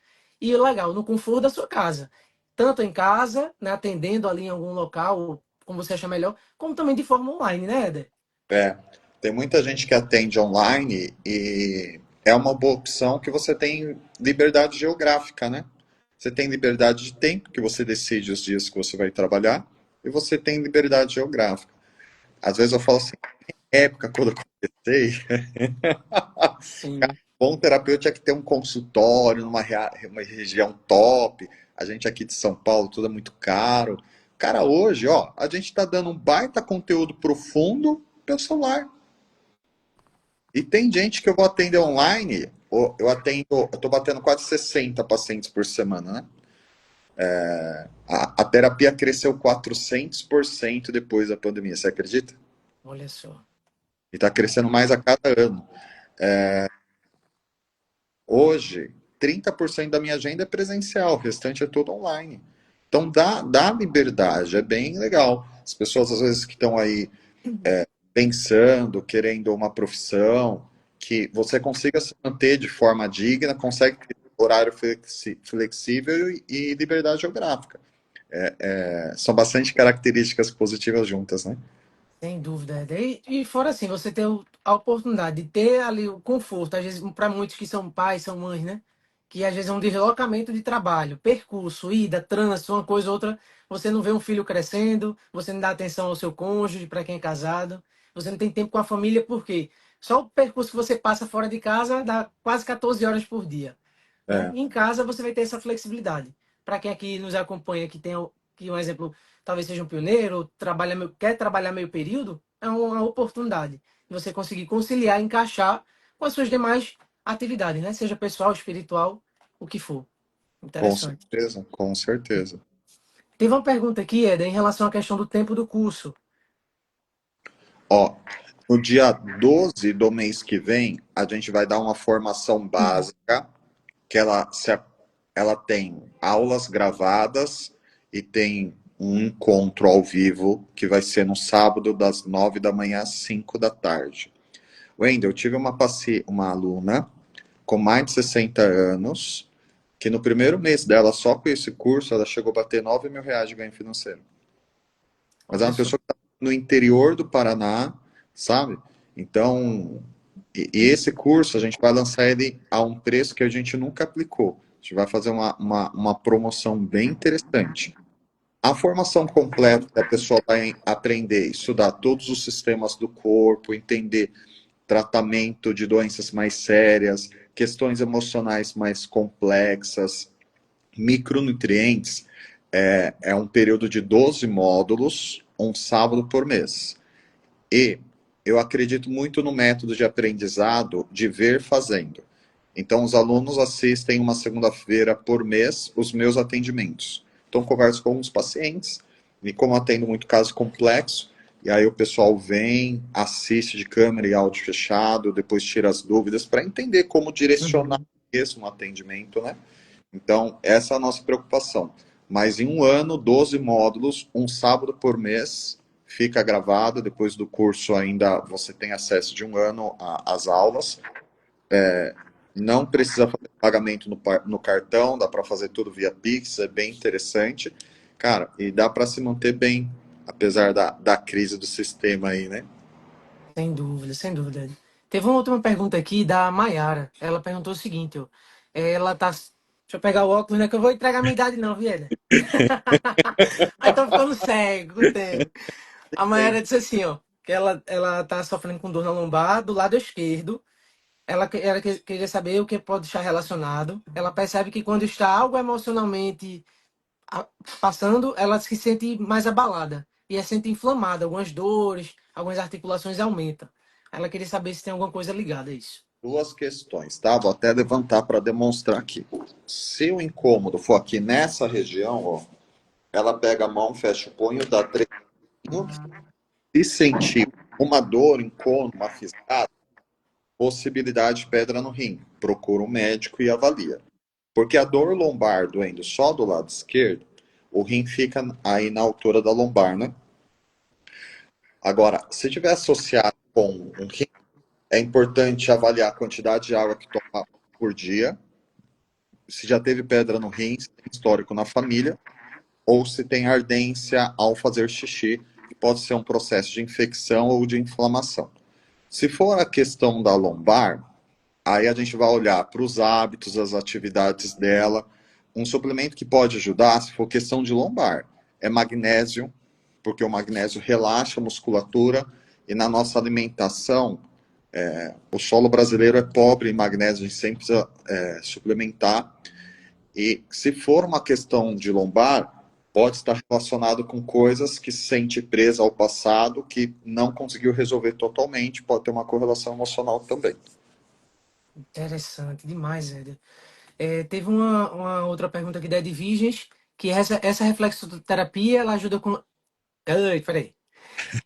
Speaker 1: E legal, no conforto da sua casa. Tanto em casa, né, atendendo ali em algum local, como você achar melhor, como também de forma online, né, Éder?
Speaker 2: É, tem muita gente que atende online e é uma boa opção que você tem liberdade geográfica, né? Você tem liberdade de tempo, que você decide os dias que você vai trabalhar, e você tem liberdade geográfica. Às vezes eu falo assim, época quando eu comecei,
Speaker 1: Sim.
Speaker 2: bom terapeuta tinha que ter um consultório uma região top. A gente aqui de São Paulo, tudo é muito caro. Cara, hoje, ó, a gente tá dando um baita conteúdo profundo pelo celular. E tem gente que eu vou atender online, eu tô batendo quase 60 pacientes por semana, né? A terapia cresceu 400% depois da pandemia, você acredita?
Speaker 1: Olha só.
Speaker 2: E tá crescendo mais a cada ano. Hoje, 30% da minha agenda é presencial, o restante é tudo online. Então dá liberdade, é bem legal. As pessoas às vezes que estão aí pensando, querendo uma profissão, que você consiga se manter de forma digna, consegue ter horário flexível e liberdade geográfica. São bastante características positivas juntas, né?
Speaker 1: Sem dúvida, Éder. E fora assim, você ter a oportunidade de ter ali o conforto, às vezes, para muitos que são pais, são mães, né? Que às vezes é um deslocamento de trabalho, percurso, ida, trânsito, uma coisa ou outra. Você não vê um filho crescendo, você não dá atenção ao seu cônjuge, para quem é casado, você não tem tempo com a família, por quê? Só o percurso que você passa fora de casa dá quase 14 horas por dia, né?
Speaker 2: É,
Speaker 1: E em casa você vai ter essa flexibilidade. Para quem aqui nos acompanha, que tem que um exemplo talvez seja um pioneiro, quer trabalhar meio período, é uma oportunidade de você conseguir conciliar, encaixar com as suas demais atividades, né? Seja pessoal, espiritual, o que for.
Speaker 2: com
Speaker 1: Interessante.
Speaker 2: certeza, com certeza.
Speaker 1: Teve uma pergunta aqui, Eda, em relação à questão do tempo do curso.
Speaker 2: Ó, no dia 12 do mês que vem, a gente vai dar uma formação básica que ela tem aulas gravadas e tem um encontro ao vivo que vai ser no sábado das 9 da manhã às 5 da tarde. Wendel, eu tive uma aluna com mais de 60 anos que no primeiro mês dela, só com esse curso, ela chegou a bater R$ 9.000 de ganho financeiro. Mas é
Speaker 1: Olha
Speaker 2: uma
Speaker 1: só.
Speaker 2: pessoa que está no interior do Paraná, sabe? Então, e esse curso a gente vai lançar ele a um preço que a gente nunca aplicou. A gente vai fazer uma promoção bem interessante. A formação completa que a pessoa vai aprender, estudar todos os sistemas do corpo, entender tratamento de doenças mais sérias, questões emocionais mais complexas, micronutrientes, é um período de 12 módulos, um sábado por mês. E eu acredito muito no método de aprendizado de ver fazendo. Então, os alunos assistem uma segunda-feira por mês os meus atendimentos. Então, converso com os pacientes, e como atendo muito caso complexo, e aí o pessoal vem, assiste de câmera e áudio fechado, depois tira as dúvidas para entender como direcionar
Speaker 1: Uhum.
Speaker 2: isso no atendimento, né? Então, essa é a nossa preocupação. Mas em um ano, 12 módulos, um sábado por mês, fica gravado. Depois do curso, ainda você tem acesso de um ano às aulas. Não precisa fazer pagamento no cartão, dá para fazer tudo via Pix, é bem interessante. Cara, e dá para se manter bem, apesar da crise do sistema aí, né?
Speaker 1: Sem dúvida, sem dúvida. Teve uma última pergunta aqui da Maiara. Ela perguntou o seguinte, ó. Ela tá. Deixa eu pegar o óculos, né? Que eu vou entregar a minha idade, não, Vieda. Aí tô ficando cego com o tempo. A Mayara disse assim, ó, que ela tá sofrendo com dor na lombar do lado esquerdo. queria saber o que pode estar relacionado. Ela percebe que quando está algo emocionalmente a- passando, ela se sente mais abalada e se sente inflamada, algumas dores, algumas articulações aumentam. Ela queria saber se tem alguma coisa ligada a isso.
Speaker 2: Duas questões, tá? Vou até levantar para demonstrar aqui. Se o incômodo for aqui nessa região, ó, ela pega a mão, fecha o punho, dá 3 minutos. Se sentir uma dor, um incômodo, uma fisgada, possibilidade de pedra no rim. Procura um médico e avalia. Porque a dor lombar doendo só do lado esquerdo, o rim fica aí na altura da lombar, né? Agora, se tiver associado com um rim, é importante avaliar a quantidade de água que toma por dia, se já teve pedra no rim, se tem histórico na família, ou se tem ardência ao fazer xixi, que pode ser um processo de infecção ou de inflamação. Se for a questão da lombar, aí a gente vai olhar para os hábitos, as atividades dela. Um suplemento que pode ajudar, se for questão de lombar, é magnésio, porque o magnésio relaxa a musculatura e na nossa alimentação, o solo brasileiro é pobre em magnésio, a gente sempre precisa suplementar. E se for uma questão de lombar, pode estar relacionado com coisas que se sente presa ao passado, que não conseguiu resolver totalmente, pode ter uma correlação emocional também.
Speaker 1: Interessante demais, Éder. Teve uma outra pergunta aqui da Edviges, que essa reflexoterapia, ela ajuda com... Ai, peraí.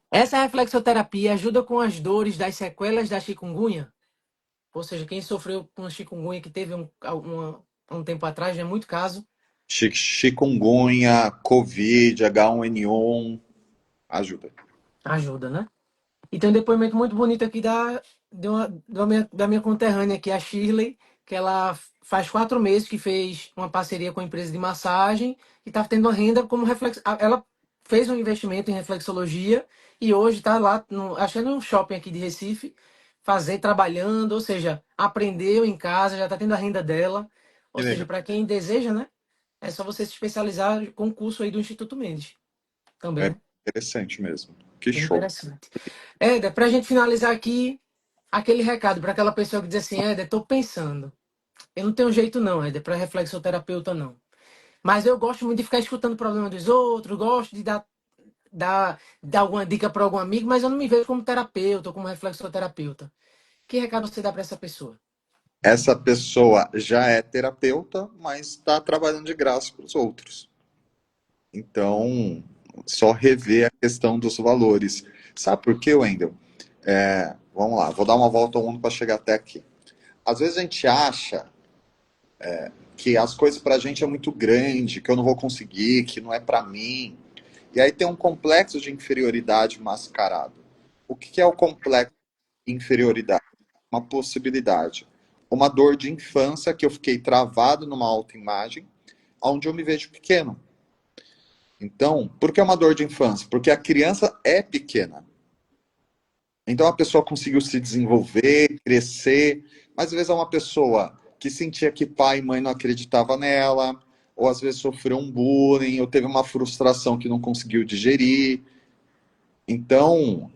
Speaker 1: Essa reflexoterapia ajuda com as dores das sequelas da chikungunya? Ou seja, quem sofreu com chikungunya, que teve um tempo atrás, é muito caso,
Speaker 2: Chikungunya, Covid, H1N1, ajuda.
Speaker 1: ajuda, né? E tem um depoimento muito bonito aqui da minha conterrânea aqui, a Shirley, que ela faz 4 meses que fez uma parceria com a empresa de massagem e está tendo uma renda como reflexo. Ela fez um investimento em reflexologia e hoje está lá, acho que é num shopping aqui de Recife, trabalhando, ou seja, aprendeu em casa, já está tendo a renda dela. Ou
Speaker 2: Que
Speaker 1: seja,
Speaker 2: legal.
Speaker 1: para quem deseja, né? É só você se especializar com o curso aí do Instituto Mendes. Também,
Speaker 2: É
Speaker 1: né?
Speaker 2: interessante mesmo. Que
Speaker 1: Bem
Speaker 2: show.
Speaker 1: interessante. Éder, para a gente finalizar aqui, aquele recado para aquela pessoa que diz assim, Éder, estou pensando. Eu não tenho jeito não, Éder, para reflexoterapeuta não. Mas eu gosto muito de ficar escutando o problema dos outros, gosto de dar alguma dica para algum amigo, mas eu não me vejo como terapeuta ou como reflexoterapeuta. Que recado você dá para essa pessoa?
Speaker 2: Essa pessoa já é terapeuta, mas está trabalhando de graça para os outros. Então, só rever a questão dos valores. Sabe por quê, Wendel? Vamos lá, vou dar uma volta ao mundo para chegar até aqui. Às vezes a gente acha que as coisas para a gente é muito grande, que eu não vou conseguir, que não é para mim. E aí tem um complexo de inferioridade mascarado. O que é o complexo de inferioridade? Uma possibilidade. Uma dor de infância que eu fiquei travado numa autoimagem, onde eu me vejo pequeno. Então, por que é uma dor de infância? Porque a criança é pequena. Então a pessoa conseguiu se desenvolver, crescer, mas às vezes é uma pessoa que sentia que pai e mãe não acreditavam nela, ou às vezes sofreu um bullying, ou teve uma frustração que não conseguiu digerir. Então,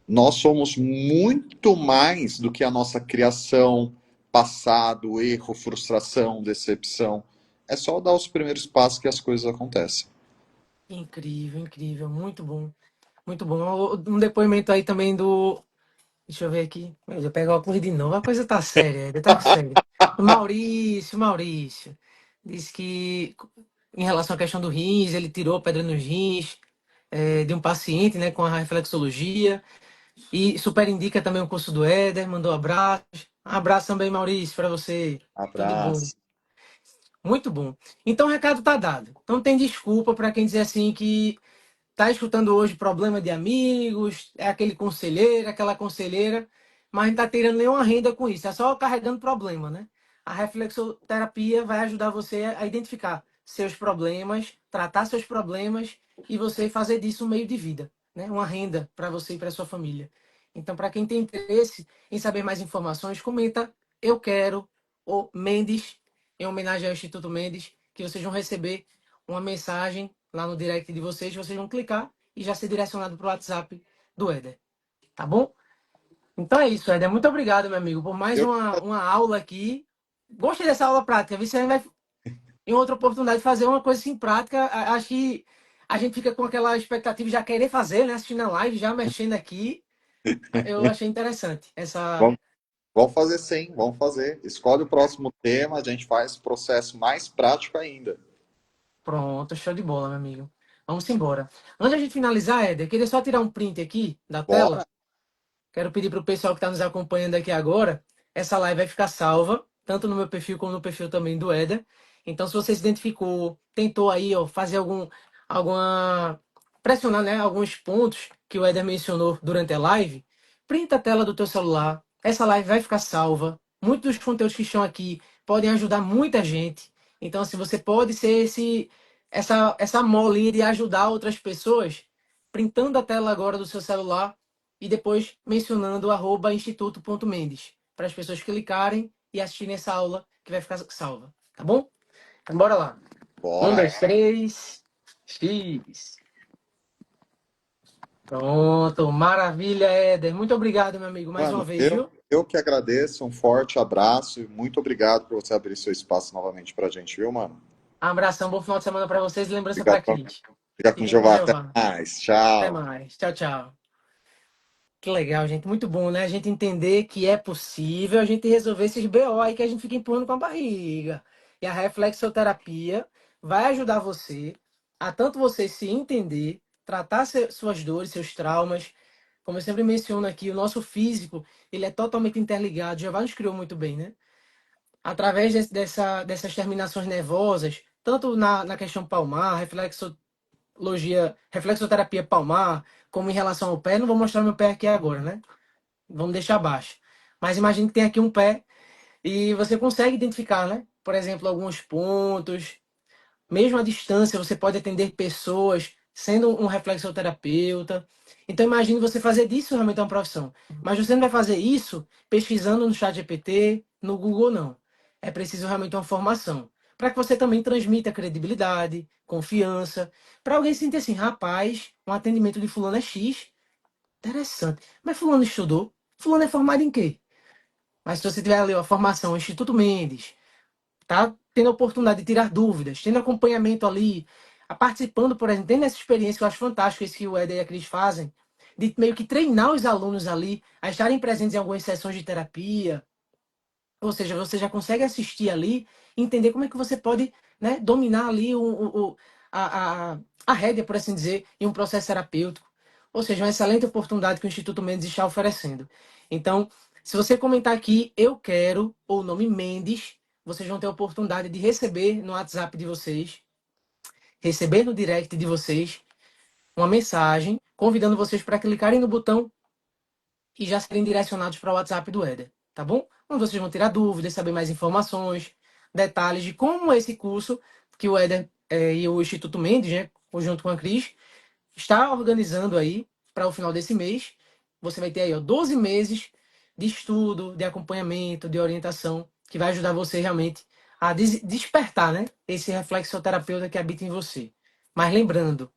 Speaker 2: nós somos muito mais do que a nossa criação, passado, erro, frustração, decepção. É só dar os primeiros passos que as coisas acontecem.
Speaker 1: Incrível, incrível, muito bom. Muito bom. Um depoimento aí também do... Deixa eu ver aqui. Eu pego o óculos de novo. A coisa tá séria, ainda tá séria. Maurício. Disse que em relação à questão do rins, ele tirou pedra nos rins de um paciente, né, com a reflexologia. E super indica também o curso do Éder, mandou abraços. Um abraço também, Maurício, para você. Tudo de bom.
Speaker 2: Abraço.
Speaker 1: Muito bom. Então o recado tá dado. Não tem desculpa para quem dizer assim que tá escutando hoje problema de amigos, é aquele conselheiro, aquela conselheira, mas não tá tirando nenhuma renda com isso, é só carregando problema, né? A reflexoterapia vai ajudar você a identificar seus problemas, tratar seus problemas e você fazer disso um meio de vida, né? Uma renda para você e para sua família. Então, para quem tem interesse em saber mais informações, comenta eu quero o Mendes, em homenagem ao Instituto Mendes, que vocês vão receber uma mensagem lá no direct de vocês vão clicar e já ser direcionado para o WhatsApp do Éder. Tá bom? Então é isso, Éder. Muito obrigado, meu amigo, por mais
Speaker 2: Eu,
Speaker 1: uma aula aqui. Gostei dessa aula prática. Você vai, em outra oportunidade, fazer uma coisa assim prática. Acho que a gente fica com aquela expectativa de já querer fazer, né? Assistindo a live, já mexendo aqui. Eu achei interessante essa.
Speaker 2: vamos, vamos fazer sim, vamos fazer. Escolhe o próximo tema, a gente faz o processo mais prático ainda.
Speaker 1: Pronto, show de bola, meu amigo. Vamos embora. Antes de a gente finalizar, Éder, eu queria só tirar um print aqui da
Speaker 2: Bora?
Speaker 1: tela. Quero pedir para o pessoal que está nos acompanhando aqui agora, essa live vai ficar salva, tanto no meu perfil como no perfil também do Éder. Então, se você se identificou, tentou aí, ó, fazer alguma, pressionar, né, alguns pontos que o Éder mencionou durante a live, printa a tela do teu celular. Essa live vai ficar salva. Muitos dos conteúdos que estão aqui podem ajudar muita gente. Então, se você pode ser essa molinha de ajudar outras pessoas, printando a tela agora do seu celular e depois mencionando o @instituto.mendes, para as pessoas clicarem e assistirem essa aula que vai ficar salva, tá bom? Então bora lá. Um,
Speaker 2: Bora.
Speaker 1: dois, três. X. Pronto, maravilha, Éder. Muito obrigado, meu amigo, mais uma
Speaker 2: Mano,
Speaker 1: vez,
Speaker 2: eu,
Speaker 1: viu?
Speaker 2: eu que agradeço, um forte abraço e muito obrigado por você abrir seu espaço novamente pra gente, viu, mano?
Speaker 1: Abração, bom final de semana para vocês e lembrança
Speaker 2: Fica
Speaker 1: para
Speaker 2: com,
Speaker 1: Cris.
Speaker 2: fica com
Speaker 1: Fiquem com
Speaker 2: Jeová. Até
Speaker 1: Jeová.
Speaker 2: mais.
Speaker 1: Até
Speaker 2: Tchau.
Speaker 1: mais. Tchau, tchau. Que legal, gente. Muito bom, né? A gente entender que é possível a gente resolver esses BO aí que a gente fica empurrando com a barriga. E a reflexoterapia vai ajudar você a tanto você se entender, tratar suas dores, seus traumas. Como eu sempre menciono aqui, o nosso físico, ele é totalmente interligado. Já nos criou muito bem, né? Através dessas terminações nervosas, tanto na questão palmar, reflexoterapia palmar, como em relação ao pé. Não vou mostrar meu pé aqui agora, né? Vamos deixar abaixo. Mas imagine que tem aqui um pé e você consegue identificar, né? Por exemplo, alguns pontos. Mesmo à distância, você pode atender pessoas sendo um reflexoterapeuta. Então imagine você fazer disso realmente uma profissão. Mas você não vai fazer isso pesquisando no chat GPT, no Google, não. É preciso realmente uma formação. Para que você também transmita credibilidade, confiança. Para alguém sentir assim, rapaz, um atendimento de fulano é X. Interessante. Mas fulano estudou? Fulano é formado em quê? Mas se você tiver ali a formação Instituto Mendes, tá tendo a oportunidade de tirar dúvidas, tendo acompanhamento ali, participando, por exemplo, tendo essa experiência que eu acho fantástica, isso que o Eder e a Cris fazem, de meio que treinar os alunos ali a estarem presentes em algumas sessões de terapia, ou seja, você já consegue assistir ali, entender como é que você pode, né, dominar ali a rédea, por assim dizer, em um processo terapêutico. Ou seja, uma excelente oportunidade que o Instituto Mendes está oferecendo. Então, se você comentar aqui, eu quero, ou o nome Mendes, vocês vão ter a oportunidade de receber no WhatsApp de vocês, receber no direct de vocês, uma mensagem convidando vocês para clicarem no botão e já serem direcionados para o WhatsApp do Éder, tá bom? Onde vocês vão tirar dúvidas, saber mais informações, detalhes de como esse curso que o Éder e o Instituto Mendes, né, junto com a Cris, está organizando aí para o final desse mês. Você vai ter aí, ó, 12 meses de estudo, de acompanhamento, de orientação, que vai ajudar você realmente a despertar, né, esse reflexoterapeuta que habita em você. Mas lembrando,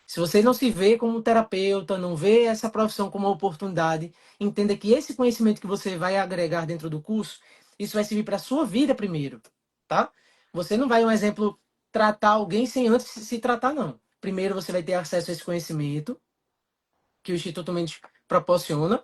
Speaker 1: se você não se vê como terapeuta, não vê essa profissão como uma oportunidade, entenda que esse conhecimento que você vai agregar dentro do curso, isso vai servir para a sua vida primeiro, tá? Você não vai, um exemplo, tratar alguém sem antes se tratar, não. Primeiro você vai ter acesso a esse conhecimento que o Instituto Mendes proporciona.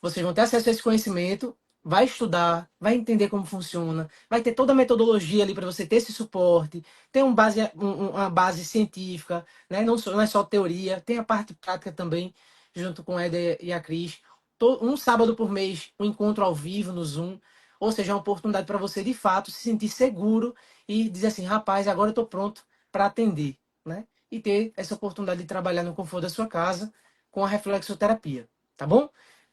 Speaker 1: Vocês vão ter acesso a esse conhecimento, vai estudar, vai entender como funciona, vai ter toda a metodologia ali para você ter esse suporte, tem uma base científica, né? Não é só teoria, tem a parte prática também, junto com a Eder e a Cris. Um sábado por mês, um encontro ao vivo no Zoom, ou seja, uma oportunidade para você de fato se sentir seguro e dizer assim, rapaz, agora eu estou pronto para atender, né? E ter essa oportunidade de trabalhar no conforto da sua casa com a reflexoterapia, tá bom?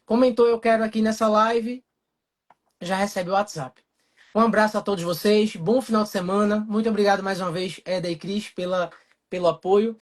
Speaker 1: Comentou eu quero aqui nessa live, já recebe o WhatsApp. Um abraço a todos vocês, bom final de semana. Muito obrigado mais uma vez, Eda e Cris, pelo apoio.